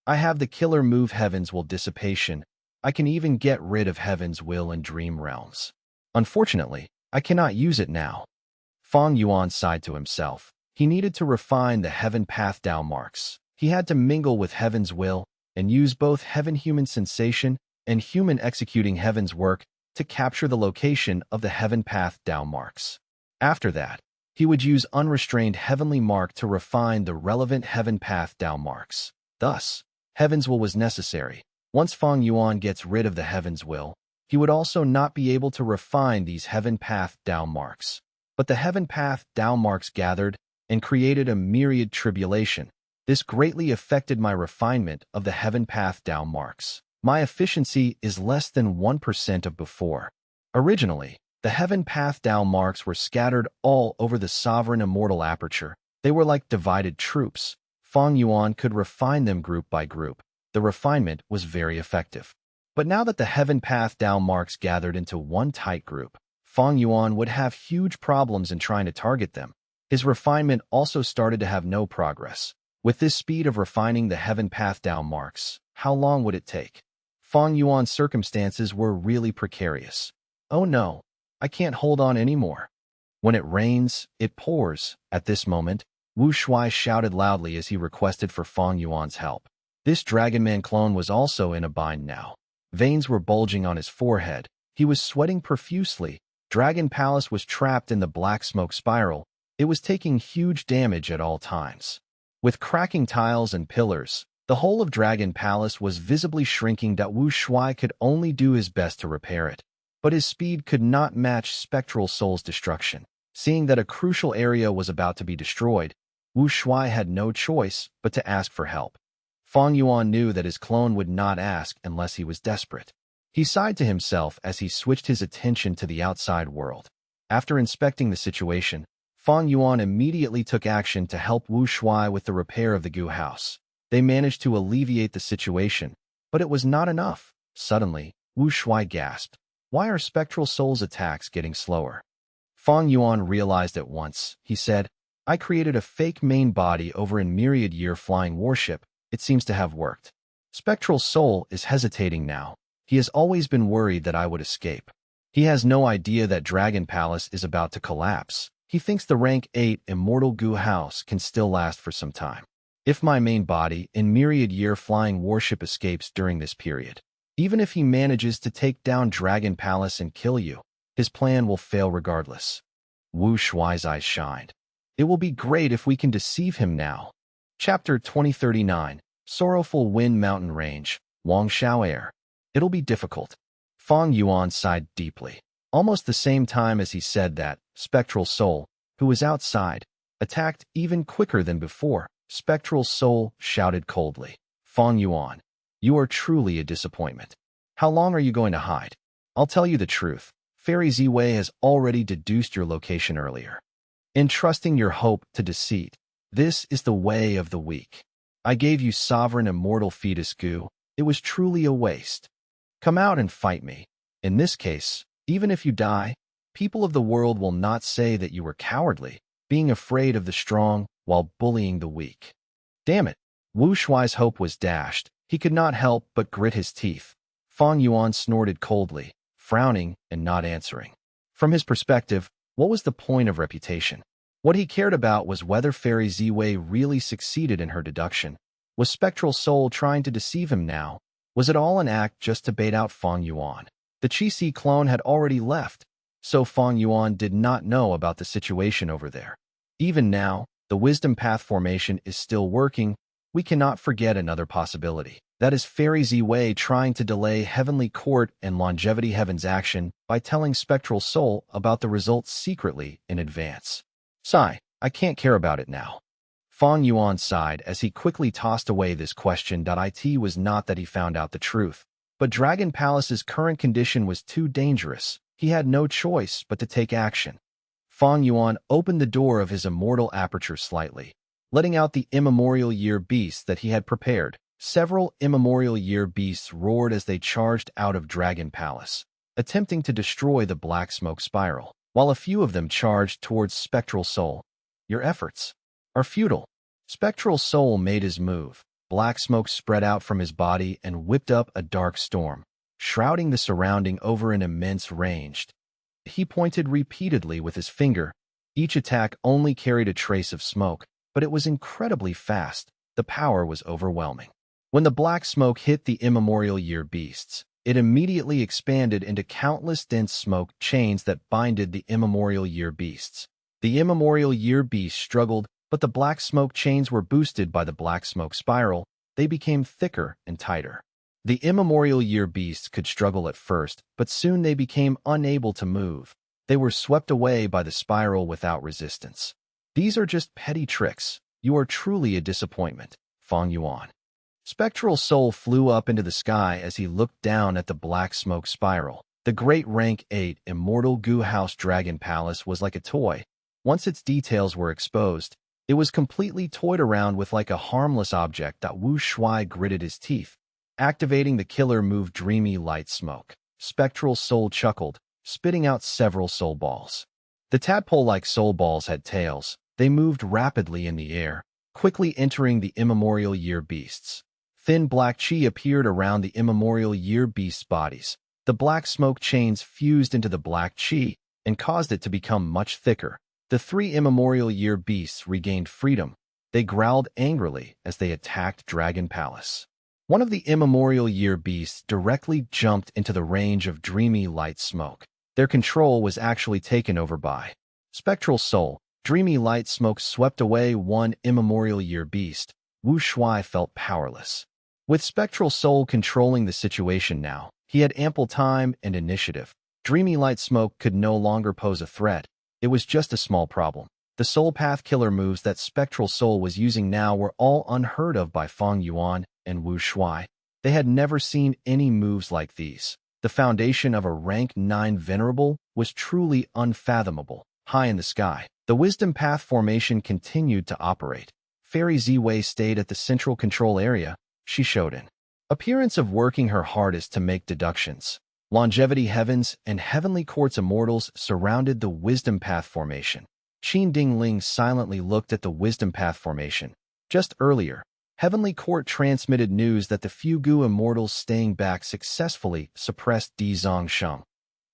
Speaker 1: I have the killer move Heaven's Will dissipation. I can even get rid of Heaven's Will in dream realms. Unfortunately, I cannot use it now. Fang Yuan sighed to himself. He needed to refine the Heaven Path down marks. He had to mingle with Heaven's Will and use both Heaven-human sensation and human executing Heaven's work to capture the location of the Heaven Path down marks. After that, he would use unrestrained Heavenly Mark to refine the relevant Heaven Path down marks. Thus, Heaven's Will was necessary. Once Fang Yuan gets rid of the Heaven's Will, he would also not be able to refine these Heaven Path down marks. But the Heaven Path down marks gathered and created a myriad tribulation. This greatly affected my refinement of the Heaven Path down marks. My efficiency is less than 1% of before. Originally, the Heaven Path down marks were scattered all over the sovereign immortal aperture. They were like divided troops. Fang Yuan could refine them group by group. The refinement was very effective. But now that the Heaven Path down marks gathered into one tight group, Fang Yuan would have huge problems in trying to target them. His refinement also started to have no progress. With this speed of refining the Heaven Path down marks, how long would it take? Fang Yuan's circumstances were really precarious. Oh no, I can't hold on anymore. When it rains, it pours. At this moment, Wu Shuai shouted loudly as he requested for Fang Yuan's help. This Dragonman clone was also in a bind now. Veins were bulging on his forehead. He was sweating profusely. Dragon Palace was trapped in the black smoke spiral. It was taking huge damage at all times. With cracking tiles and pillars, the whole of Dragon Palace was visibly shrinking. Wu Shuai could only do his best to repair it. But his speed could not match Spectral Soul's destruction. Seeing that a crucial area was about to be destroyed, Wu Shuai had no choice but to ask for help. Fang Yuan knew that his clone would not ask unless he was desperate. He sighed to himself as he switched his attention to the outside world. After inspecting the situation, Fang Yuan immediately took action to help Wu Shuai with the repair of the Gu house. They managed to alleviate the situation, but it was not enough. Suddenly, Wu Shuai gasped. Why are Spectral Soul's attacks getting slower? Fang Yuan realized at once. He said, I created a fake main body over in Myriad Year flying warship. It seems to have worked. Spectral Soul is hesitating now. He has always been worried that I would escape. He has no idea that Dragon Palace is about to collapse. He thinks the rank 8 Immortal Gu house can still last for some time. If my main body in Myriad Year flying warship escapes during this period, even if he manages to take down Dragon Palace and kill you, his plan will fail regardless. Wu Shuai's eyes shined. It will be great if we can deceive him now. Chapter 2039, Sorrowful Wind Mountain Range, Wangshao Air. It'll be difficult. Fang Yuan sighed deeply. Almost the same time as he said that, Spectral Soul, who was outside, attacked even quicker than before. Spectral Soul shouted coldly. Fang Yuan, you are truly a disappointment. How long are you going to hide? I'll tell you the truth. Fairy Ziwei has already deduced your location earlier. Entrusting your hope to deceit, this is the way of the weak. I gave you sovereign immortal fetus Gu. It was truly a waste. Come out and fight me. In this case, even if you die, people of the world will not say that you were cowardly, being afraid of the strong while bullying the weak. Damn it. Wu Shuai's hope was dashed. He could not help but grit his teeth. Fang Yuan snorted coldly, frowning and not answering. From his perspective, what was the point of reputation? What he cared about was whether Fairy Ziwei really succeeded in her deduction. Was Spectral Soul trying to deceive him now? Was it all an act just to bait out Fang Yuan? The Qi clone had already left, so Fang Yuan did not know about the situation over there. Even now, the wisdom path formation is still working. We cannot forget another possibility. That is Fairy Ziwei trying to delay Heavenly Court and Longevity Heaven's action by telling Spectral Soul about the results secretly in advance. Sigh, I can't care about it now. Fang Yuan sighed as he quickly tossed away this question. It was not that he found out the truth, but Dragon Palace's current condition was too dangerous. He had no choice but to take action. Fang Yuan opened the door of his immortal aperture slightly, letting out the immemorial year beasts that he had prepared. Several immemorial year beasts roared as they charged out of Dragon Palace, attempting to destroy the black smoke spiral, while a few of them charged towards Spectral Soul. Your efforts are futile. Spectral Soul made his move. Black smoke spread out from his body and whipped up a dark storm, shrouding the surrounding over an immense range. He pointed repeatedly with his finger. Each attack only carried a trace of smoke, but it was incredibly fast. The power was overwhelming. When the black smoke hit the immemorial year beasts, it immediately expanded into countless dense smoke chains that binded the immemorial year beasts. The immemorial year beasts struggled, but the black smoke chains were boosted by the black smoke spiral. They became thicker and tighter. The immemorial year beasts could struggle at first, but soon they became unable to move. They were swept away by the spiral without resistance. These are just petty tricks. You are truly a disappointment, Fang Yuan. Spectral Soul flew up into the sky as he looked down at the black smoke spiral. The great rank 8 Immortal Gu House Dragon Palace was like a toy. Once its details were exposed, it was completely toyed around with like a harmless object. Wu Shuai gritted his teeth, activating the killer move Dreamy Light Smoke. Spectral Soul chuckled, spitting out several soul balls. The tadpole-like soul balls had tails. They moved rapidly in the air, quickly entering the immemorial year beasts. Thin black chi appeared around the immemorial year beasts' bodies. The black smoke chains fused into the black chi and caused it to become much thicker. The three immemorial year beasts regained freedom. They growled angrily as they attacked Dragon Palace. One of the immemorial year beasts directly jumped into the range of dreamy light smoke. Their control was actually taken over by Spectral Soul. Dreamy light smoke swept away one immemorial year beast. Wu Shuai felt powerless. With Spectral Soul controlling the situation now, he had ample time and initiative. Dreamy light smoke could no longer pose a threat. It was just a small problem. The soul path killer moves that Spectral Soul was using now were all unheard of by Fang Yuan and Wu Shuai. They had never seen any moves like these. The foundation of a rank 9 venerable was truly unfathomable. High in the sky, the wisdom path formation continued to operate. Fairy Ziwei stayed at the central control area. She showed an appearance of working her hardest to make deductions. Longevity Heavens and Heavenly Court's immortals surrounded the wisdom path formation. Qin Dingling silently looked at the wisdom path formation. Just earlier, Heavenly Court transmitted news that the Fugu immortals staying back successfully suppressed Di Zongsheng.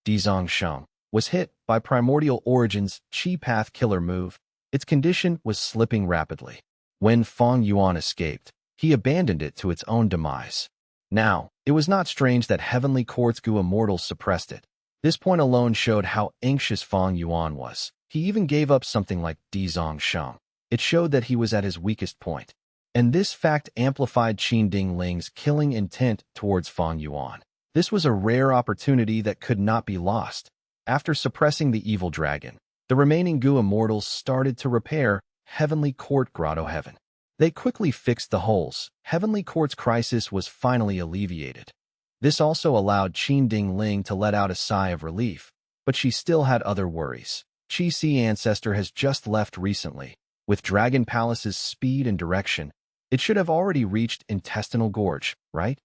Speaker 1: Di Zongsheng was hit by Primordial Origin's Chi Path killer move. Its condition was slipping rapidly. When Fang Yuan escaped, he abandoned it to its own demise. Now, it was not strange that Heavenly Court's Gu immortals suppressed it. This point alone showed how anxious Fang Yuan was. He even gave up something like Di Zongsheng. It showed that he was at his weakest point. And this fact amplified Qin Dingling's killing intent towards Fang Yuan. This was a rare opportunity that could not be lost. After suppressing the evil dragon, the remaining Gu immortals started to repair Heavenly Court Grotto Heaven. They quickly fixed the holes. Heavenly Court's crisis was finally alleviated. This also allowed Qin Dingling to let out a sigh of relief, but she still had other worries. Qi Si Ancestor has just left recently. With Dragon Palace's speed and direction, it should have already reached Intestinal Gorge, right?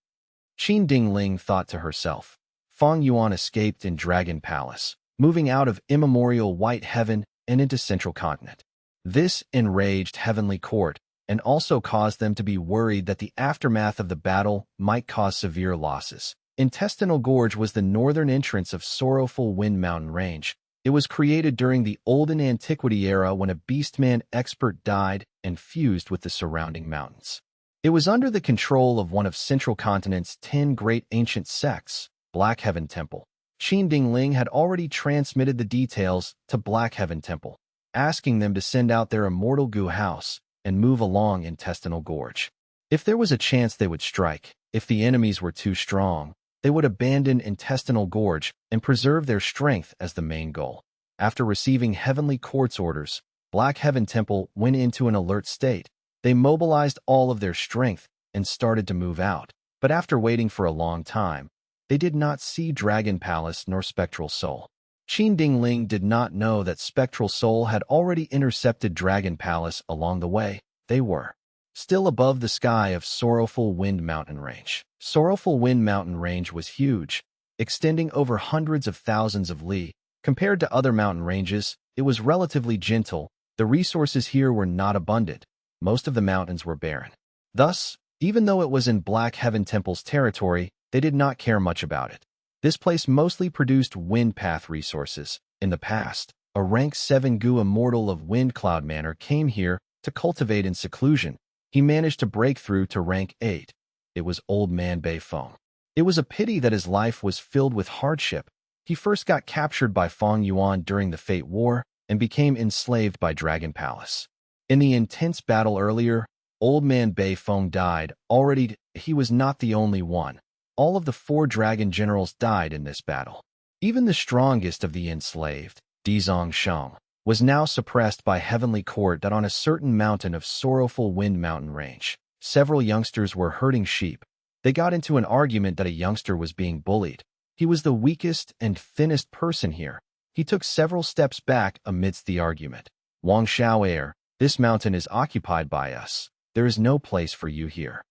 Speaker 1: Qin Dingling thought to herself. Fang Yuan escaped in Dragon Palace, moving out of immemorial White Heaven and into Central Continent. This enraged Heavenly Court and also caused them to be worried that the aftermath of the battle might cause severe losses. Intestinal Gorge was the northern entrance of Sorrowful Wind Mountain Range. It was created during the Olden Antiquity era when a beastman expert died and fused with the surrounding mountains. It was under the control of one of Central Continent's 10 great ancient sects, Black Heaven Temple. Qin Dingling had already transmitted the details to Black Heaven Temple, asking them to send out their immortal Gu house and move along Intestinal Gorge. If there was a chance they would strike, if the enemies were too strong, they would abandon Intestinal Gorge and preserve their strength as the main goal. After receiving Heavenly Court's orders, Black Heaven Temple went into an alert state. They mobilized all of their strength and started to move out. But after waiting for a long time, they did not see Dragon Palace nor Spectral Soul. Qin Dingling did not know that Spectral Soul had already intercepted Dragon Palace along the way. They were still above the sky of Sorrowful Wind Mountain Range. Sorrowful Wind Mountain Range was huge, extending over hundreds of thousands of li. Compared to other mountain ranges, it was relatively gentle. The resources here were not abundant. Most of the mountains were barren. Thus, even though it was in Black Heaven Temple's territory, they did not care much about it. This place mostly produced wind path resources. In the past, a rank 7 Gu immortal of Wind Cloud Manor came here to cultivate in seclusion. He managed to break through to rank 8. It was Old Man Bei Feng. It was a pity that his life was filled with hardship. He first got captured by Fang Yuan during the Fate War and became enslaved by Dragon Palace. In the intense battle earlier, Old Man Bei Feng died. Already, he was not the only one. All of the 4 dragon generals died in this battle. Even the strongest of the enslaved, Di Zongsheng, was now suppressed by Heavenly Court that on a certain mountain of Sorrowful Wind Mountain Range. Several youngsters were herding sheep. They got into an argument that a youngster was being bullied. He was the weakest and thinnest person here. He took several steps back amidst the argument. Wang Xiaoer, this mountain is occupied by us. There is no place for you here.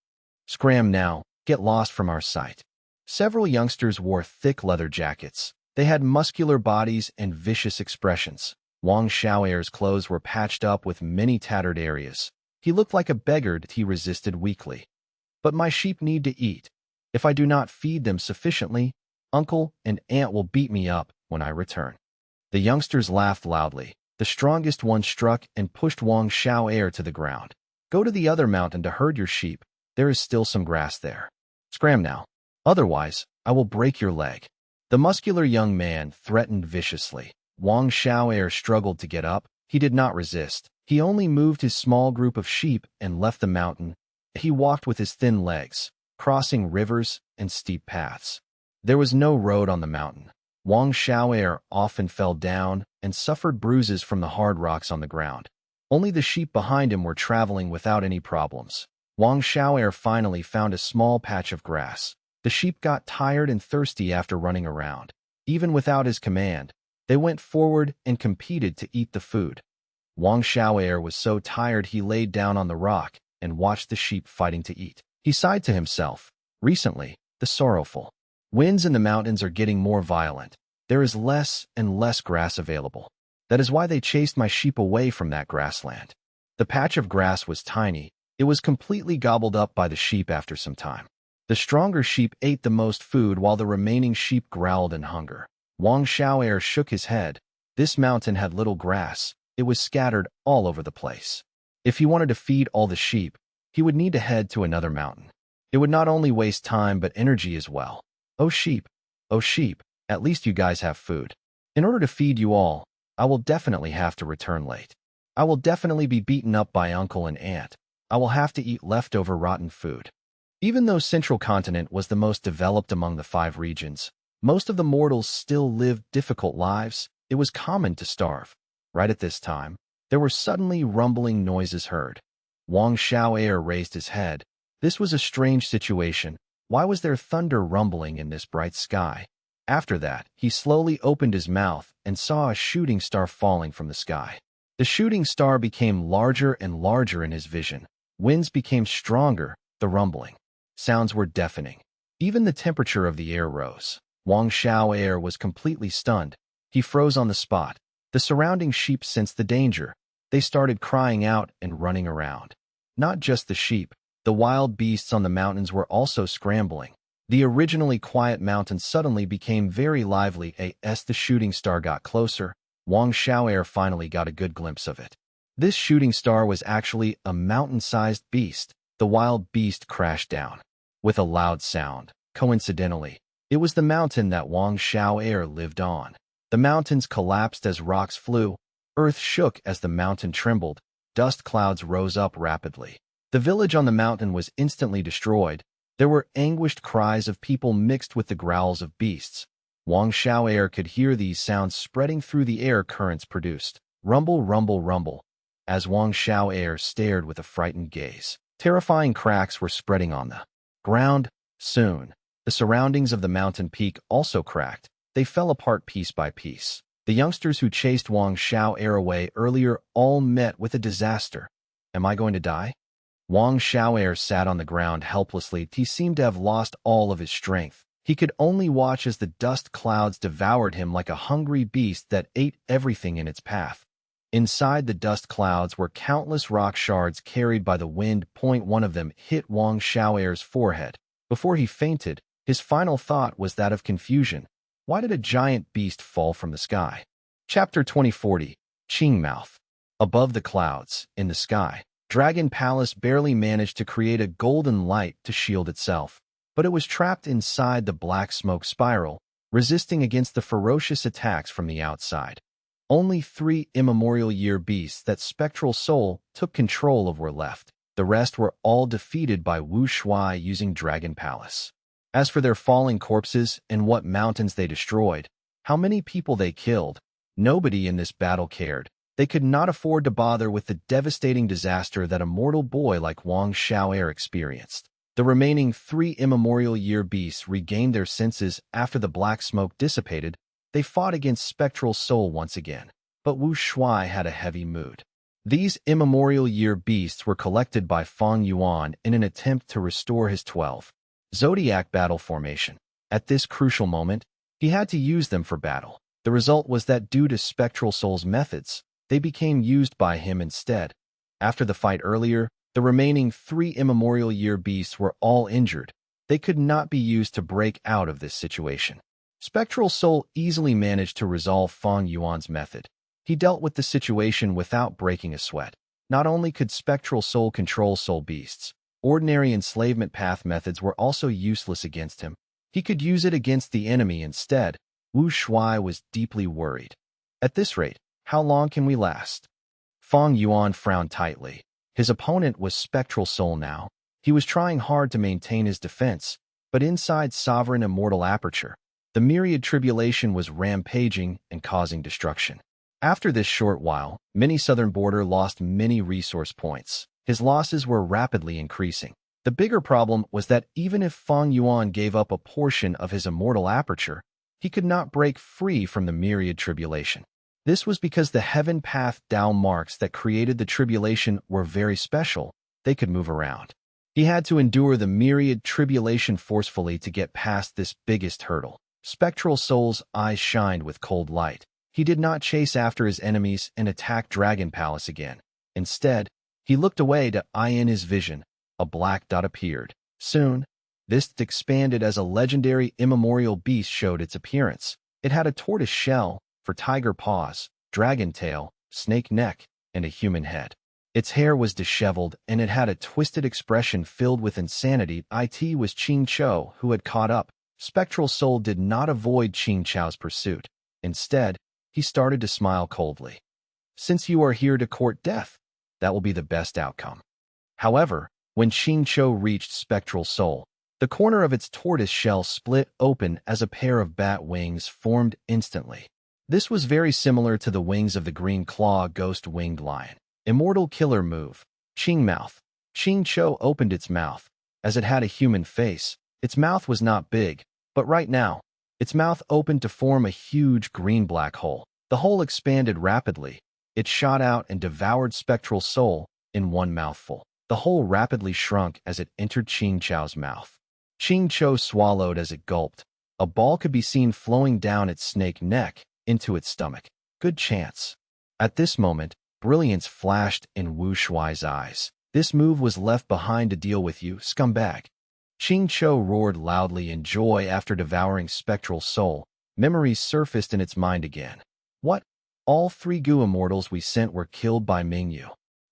Speaker 1: Scram now, get lost from our sight. Several youngsters wore thick leather jackets. They had muscular bodies and vicious expressions. Wang Xiaoer's clothes were patched up with many tattered areas. He looked like a beggar. He resisted weakly. But my sheep need to eat. If I do not feed them sufficiently, uncle and aunt will beat me up when I return." The youngsters laughed loudly. The strongest one struck and pushed Wang Xiao'er to the ground. "Go to the other mountain to herd your sheep. There is still some grass there. Scram now. Otherwise, I will break your leg." The muscular young man threatened viciously. Wang Xiao'er struggled to get up. He did not resist. He only moved his small group of sheep and left the mountain. He walked with his thin legs, crossing rivers and steep paths. There was no road on the mountain. Wang Xiao'er often fell down and suffered bruises from the hard rocks on the ground. Only the sheep behind him were traveling without any problems. Wang Xiao'er finally found a small patch of grass. The sheep got tired and thirsty after running around. Even without his command, they went forward and competed to eat the food. Wang Xiao'er was so tired he laid down on the rock and watched the sheep fighting to eat. He sighed to himself. Recently, the sorrowful winds in the mountains are getting more violent. There is less and less grass available. That is why they chased my sheep away from that grassland. The patch of grass was tiny. It was completely gobbled up by the sheep after some time. The stronger sheep ate the most food while the remaining sheep growled in hunger. Wang Xiao'er shook his head. This mountain had little grass. It was scattered all over the place. If he wanted to feed all the sheep, he would need to head to another mountain. It would not only waste time but energy as well. Oh sheep, at least you guys have food. In order to feed you all, I will definitely have to return late. I will definitely be beaten up by uncle and aunt. I will have to eat leftover rotten food. Even though Central Continent was the most developed among the 5 regions, most of the mortals still lived difficult lives. It was common to starve. Right at this time, there were suddenly rumbling noises heard. Wang Xiao'er raised his head. This was a strange situation. Why was there thunder rumbling in this bright sky? After that, he slowly opened his mouth and saw a shooting star falling from the sky. The shooting star became larger and larger in his vision. Winds became stronger. The rumbling sounds were deafening. Even the temperature of the air rose. Wang Xiao'er was completely stunned. He froze on the spot. The surrounding sheep sensed the danger. They started crying out and running around. Not just the sheep. The wild beasts on the mountains were also scrambling. The originally quiet mountain suddenly became very lively as the shooting star got closer. Wang Xiao'er finally got a good glimpse of it. This shooting star was actually a mountain-sized beast. The wild beast crashed down with a loud sound. Coincidentally, it was the mountain that Wang Xiao'er lived on. The mountains collapsed as rocks flew. Earth shook as the mountain trembled. Dust clouds rose up rapidly. The village on the mountain was instantly destroyed. There were anguished cries of people mixed with the growls of beasts. Wang Xiao'er could hear these sounds spreading through the air currents produced. Rumble, rumble, rumble. As Wang Xiao'er stared with a frightened gaze, terrifying cracks were spreading on the ground. Soon, the surroundings of the mountain peak also cracked. They fell apart piece by piece. The youngsters who chased Wang Xiao'er away earlier all met with a disaster. Am I going to die? Wang Xiao'er sat on the ground helplessly. He seemed to have lost all of his strength. He could only watch as the dust clouds devoured him like a hungry beast that ate everything in its path. Inside the dust clouds were countless rock shards carried by the wind. One of them hit Wang Xiao'er's forehead. Before he fainted, his final thought was that of confusion. Why did a giant beast fall from the sky? Chapter 2040, Qingmouth. Above the clouds, in the sky, Dragon Palace barely managed to create a golden light to shield itself, but it was trapped inside the black smoke spiral, resisting against the ferocious attacks from the outside. Only 3 immemorial year beasts that Spectral Soul took control of were left. The rest were all defeated by Wu Shui using Dragon Palace. As for their falling corpses and what mountains they destroyed, how many people they killed, nobody in this battle cared. They could not afford to bother with the devastating disaster that a mortal boy like Wang Xiao'er experienced. The remaining 3 immemorial year beasts regained their senses after the black smoke dissipated. They fought against Spectral Soul once again, but Wu Shui had a heavy mood. These immemorial year beasts were collected by Fang Yuan in an attempt to restore his 12 Zodiac battle formation. At this crucial moment, he had to use them for battle. The result was that due to Spectral Soul's methods, they became used by him instead. After the fight earlier, the The remaining 3 immemorial year beasts were all injured. They could not be used to break out of this situation. Spectral Soul easily managed to resolve Fang Yuan's method. He dealt with the situation without breaking a sweat. Not only could Spectral Soul control soul beasts, ordinary enslavement path methods were also useless against him. He could use it against the enemy instead. Wu Shuai was deeply worried. At this rate, how long can we last? Fang Yuan frowned tightly. His opponent was Spectral Soul now. He was trying hard to maintain his defense, but inside Sovereign Immortal Aperture, the myriad tribulation was rampaging and causing destruction. After this short while, Mini Southern Border lost many resource points. His losses were rapidly increasing. The bigger problem was that even if Fang Yuan gave up a portion of his immortal aperture, he could not break free from the myriad tribulation. This was because the heaven path Tao marks that created the tribulation were very special. They could move around. He had to endure the myriad tribulation forcefully to get past this biggest hurdle. Spectral Soul's eyes shined with cold light. He did not chase after his enemies and attack Dragon Palace again. Instead, he looked away to eye in his vision. A black dot appeared. Soon, this expanded as a legendary immemorial beast showed its appearance. It had a tortoise shell for tiger paws, dragon tail, snake neck, and a human head. Its hair was disheveled, and it had a twisted expression filled with insanity. It was Qing Chou who had caught up. Spectral Soul did not avoid Qing Chou's pursuit. Instead, he started to smile coldly. Since you are here to court death, that will be the best outcome. However, when Qing Chou reached Spectral Soul, the corner of its tortoise shell split open as a pair of bat wings formed instantly. This was very similar to the wings of the green claw ghost-winged lion. Immortal killer move. Qing mouth. Qing Chou opened its mouth. As it had a human face, its mouth was not big, but right now, its mouth opened to form a huge green black hole. The hole expanded rapidly. It shot out and devoured Spectral Soul in one mouthful. The hole rapidly shrunk as it entered Qing Chou's mouth. Qing Chou swallowed as it gulped. A ball could be seen flowing down its snake neck into its stomach. Good chance. At this moment, brilliance flashed in Wu Shuai's eyes. This move was left behind to deal with you, scumbag. Qing Chou roared loudly in joy after devouring Spectral Soul. Memories surfaced in its mind again. What? All 3 Gu immortals we sent were killed by Mingyu.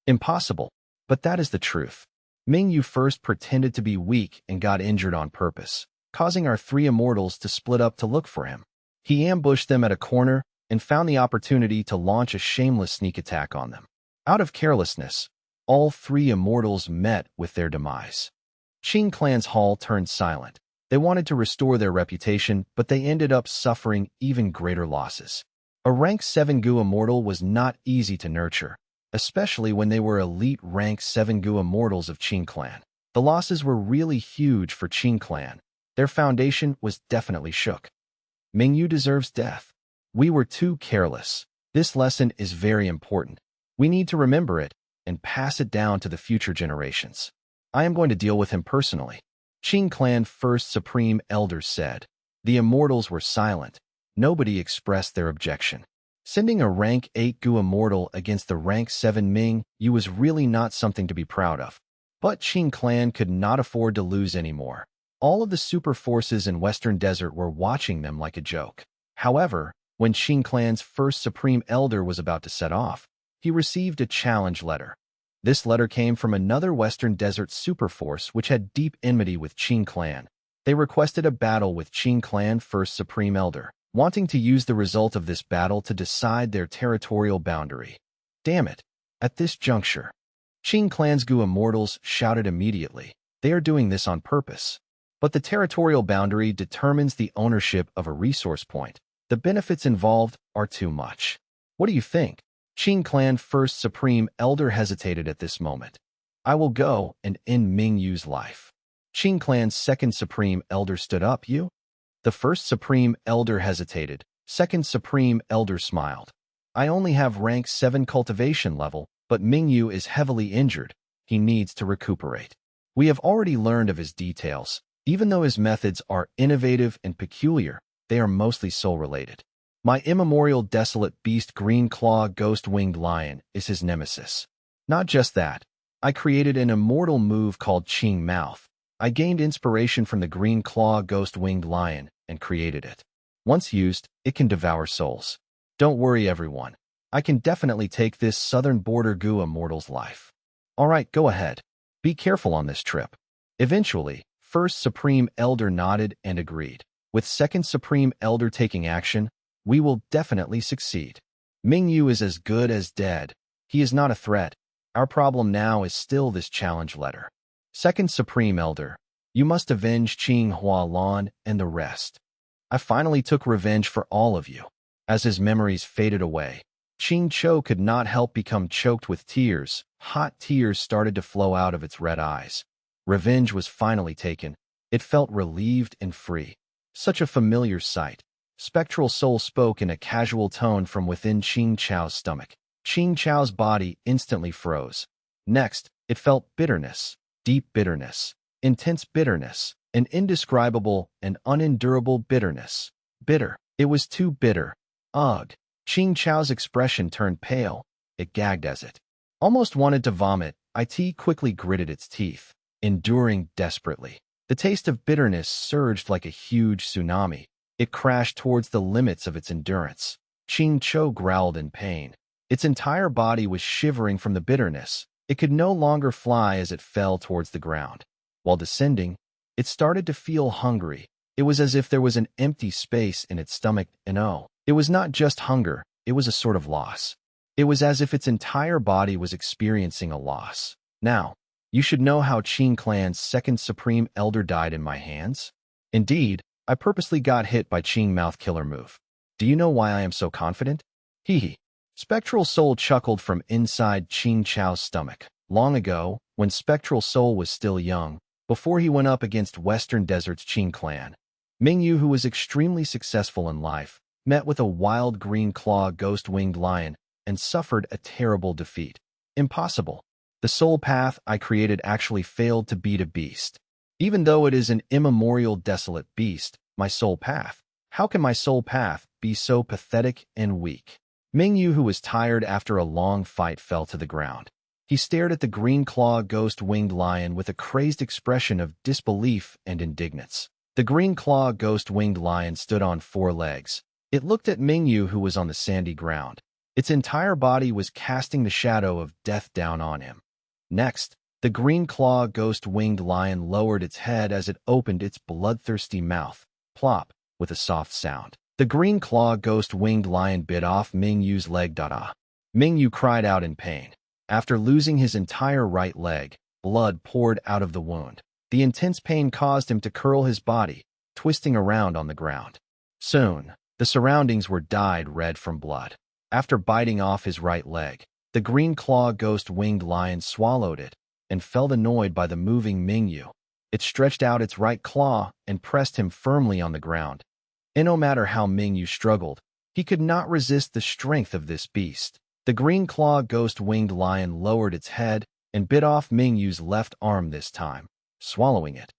Speaker 1: Impossible. But that is the truth. Mingyu first pretended to be weak and got injured on purpose, causing our 3 immortals to split up to look for him. He ambushed them at a corner and found the opportunity to launch a shameless sneak attack on them. Out of carelessness, all 3 immortals met with their demise. Qing Clan's hall turned silent. They wanted to restore their reputation, but they ended up suffering even greater losses. A rank 7 Gu immortal was not easy to nurture, especially when they were elite rank 7 Gu immortals of Qing Clan. The losses were really huge for Qing Clan. Their foundation was definitely shook. Mingyu deserves death. We were too careless. This lesson is very important. We need to remember it and pass it down to the future generations. I am going to deal with him personally. Qing Clan First Supreme Elder said. The immortals were silent. Nobody expressed their objection. Sending a rank 8 Gu immortal against the rank 7 Ming Yu was really not something to be proud of. But Qing Clan could not afford to lose anymore. All of the super forces in Western Desert were watching them like a joke. However, when Qing Clan's First Supreme Elder was about to set off, he received a challenge letter. This letter came from another Western Desert superforce which had deep enmity with Qing Clan. They requested a battle with Qing Clan First Supreme Elder, wanting to use the result of this battle to decide their territorial boundary. Damn it! At this juncture, Qing Clan's Gu immortals shouted immediately. They are doing this on purpose. But the territorial boundary determines the ownership of a resource point. The benefits involved are too much. What do you think? Qing Clan First Supreme Elder hesitated at this moment. I will go and end Ming Yu's life. Qing Clan's Second Supreme Elder stood up. You? The First Supreme Elder hesitated. Second Supreme Elder smiled. I only have rank 7 cultivation level, but Ming Yu is heavily injured. He needs to recuperate. We have already learned of his details. Even though his methods are innovative and peculiar, they are mostly soul-related. My immemorial desolate beast green claw ghost-winged lion is his nemesis. Not just that, I created an immortal move called Qing Mouth. I gained inspiration from the green claw ghost-winged lion and created it. Once used, it can devour souls. Don't worry, everyone. I can definitely take this southern border goo immortal's life. All right, go ahead. Be careful on this trip. Eventually, First Supreme Elder nodded and agreed. With Second Supreme Elder taking action, we will definitely succeed. Mingyu is as good as dead. He is not a threat. Our problem now is still this challenge letter. Second Supreme Elder, you must avenge Qing Hualan and the rest. I finally took revenge for all of you. As his memories faded away, Qing Cho could not help become choked with tears. Hot tears started to flow out of its red eyes. Revenge was finally taken. It felt relieved and free. Such a familiar sight. Spectral Soul spoke in a casual tone from within Qing Chao's stomach. Qing Chao's body instantly froze. Next, it felt bitterness, deep bitterness, intense bitterness, an indescribable and unendurable bitterness. Bitter. It was too bitter. Ugh. Qing Chao's expression turned pale. It gagged as it almost wanted to vomit. It quickly gritted its teeth, enduring desperately. The taste of bitterness surged like a huge tsunami. It crashed towards the limits of its endurance. Qing Cho growled in pain. Its entire body was shivering from the bitterness. It could no longer fly as it fell towards the ground. While descending, it started to feel hungry. It was as if there was an empty space in its stomach, and it was not just hunger, it was a sort of loss. It was as if its entire body was experiencing a loss. Now, you should know how Qing Clan's second Supreme Elder died in my hands. Indeed, I purposely got hit by Qing Mouth Killer move. Do you know why I am so confident? Hee hee. Spectral Soul chuckled from inside Qing Chao's stomach. Long ago, when Spectral Soul was still young, before he went up against Western Desert's Qing Clan, Mingyu, who was extremely successful in life, met with a wild green claw ghost-winged lion and suffered a terrible defeat. Impossible. The soul path I created actually failed to beat a beast. Even though it is an immemorial desolate beast, my soul path. How can my soul path be so pathetic and weak? Mingyu, who was tired after a long fight, fell to the ground. He stared at the green claw ghost-winged lion with a crazed expression of disbelief and indignance. The green claw ghost-winged lion stood on 4 legs. It looked at Mingyu, who was on the sandy ground. Its entire body was casting the shadow of death down on him. Next, the green claw ghost-winged lion lowered its head as it opened its bloodthirsty mouth. Plop, with a soft sound. The green claw ghost-winged lion bit off Mingyu's leg. Mingyu cried out in pain. After losing his entire right leg, blood poured out of the wound. The intense pain caused him to curl his body, twisting around on the ground. Soon, the surroundings were dyed red from blood. After biting off his right leg, the green claw ghost-winged lion swallowed it and felt annoyed by the moving Mingyu. It stretched out its right claw and pressed him firmly on the ground. And no matter how Mingyu struggled, he could not resist the strength of this beast. The green claw ghost-winged lion lowered its head and bit off Mingyu's left arm this time, swallowing it.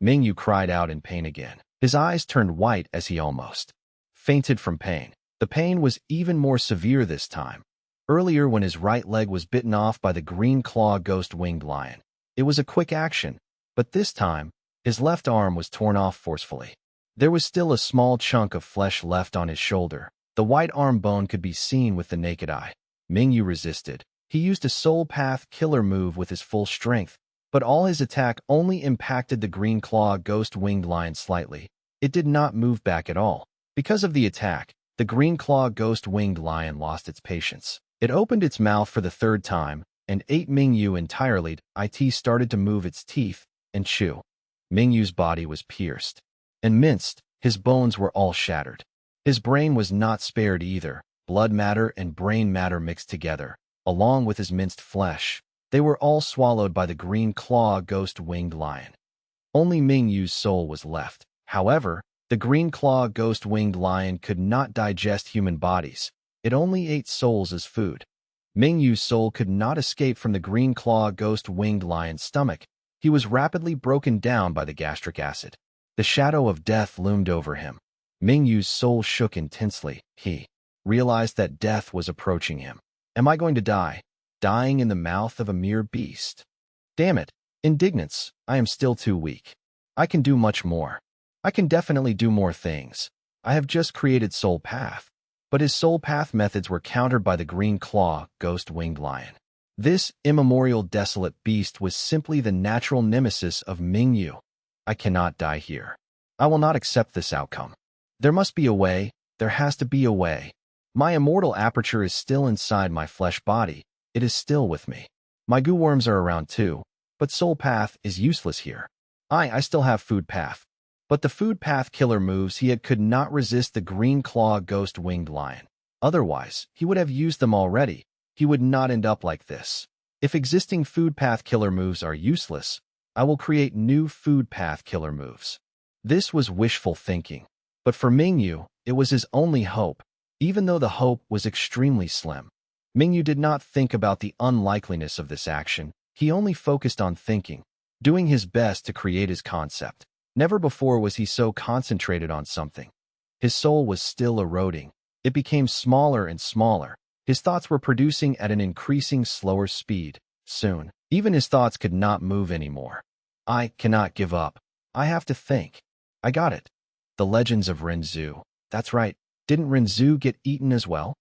Speaker 1: Mingyu cried out in pain again. His eyes turned white as he almost fainted from pain. The pain was even more severe this time. Earlier, when his right leg was bitten off by the green claw ghost-winged lion, it was a quick action, but this time, his left arm was torn off forcefully. There was still a small chunk of flesh left on his shoulder. The white arm bone could be seen with the naked eye. Mingyu resisted. He used a soul path killer move with his full strength, but all his attack only impacted the green claw ghost-winged lion slightly. It did not move back at all. Because of the attack, the green claw ghost-winged lion lost its patience. It opened its mouth for the 3rd time and ate Mingyu entirely. It started to move its teeth and chew. Mingyu's body was pierced and minced. His bones were all shattered. His brain was not spared either. Blood matter and brain matter mixed together, along with his minced flesh. They were all swallowed by the green claw ghost-winged lion. Only Mingyu's soul was left. However, the green claw ghost-winged lion could not digest human bodies. It only ate souls as food. Mingyu's soul could not escape from the green claw ghost-winged lion's stomach. He was rapidly broken down by the gastric acid. The shadow of death loomed over him. Mingyu's soul shook intensely. He realized that death was approaching him. Am I going to die? dying in the mouth of a mere beast. Damn it, indignance, I am still too weak. I can do much more. I can definitely do more things. I have just created Soul Path. But his Soul Path methods were countered by the green claw, ghost-winged lion. This immemorial desolate beast was simply the natural nemesis of Ming Yu. I cannot die here. I will not accept this outcome. There must be a way. There has to be a way. My immortal aperture is still inside my flesh body. It is still with me. My goo worms are around too, but Soul Path is useless here. I still have Food Path. But the Food Path killer moves he could not resist the green claw ghost-winged lion. Otherwise, he would have used them already. He would not end up like this. If existing Food Path killer moves are useless, I will create new Food Path killer moves. This was wishful thinking. But for Ming Yu, it was his only hope, even though the hope was extremely slim. Ming Yu did not think about the unlikeliness of this action. He only focused on thinking, doing his best to create his concept. Never before was he so concentrated on something. His soul was still eroding. It became smaller and smaller. His thoughts were producing at an increasing slower speed. Soon, even his thoughts could not move anymore. I cannot give up. I have to think. I got it. The legends of Renzu. That's right. Didn't Renzu get eaten as well?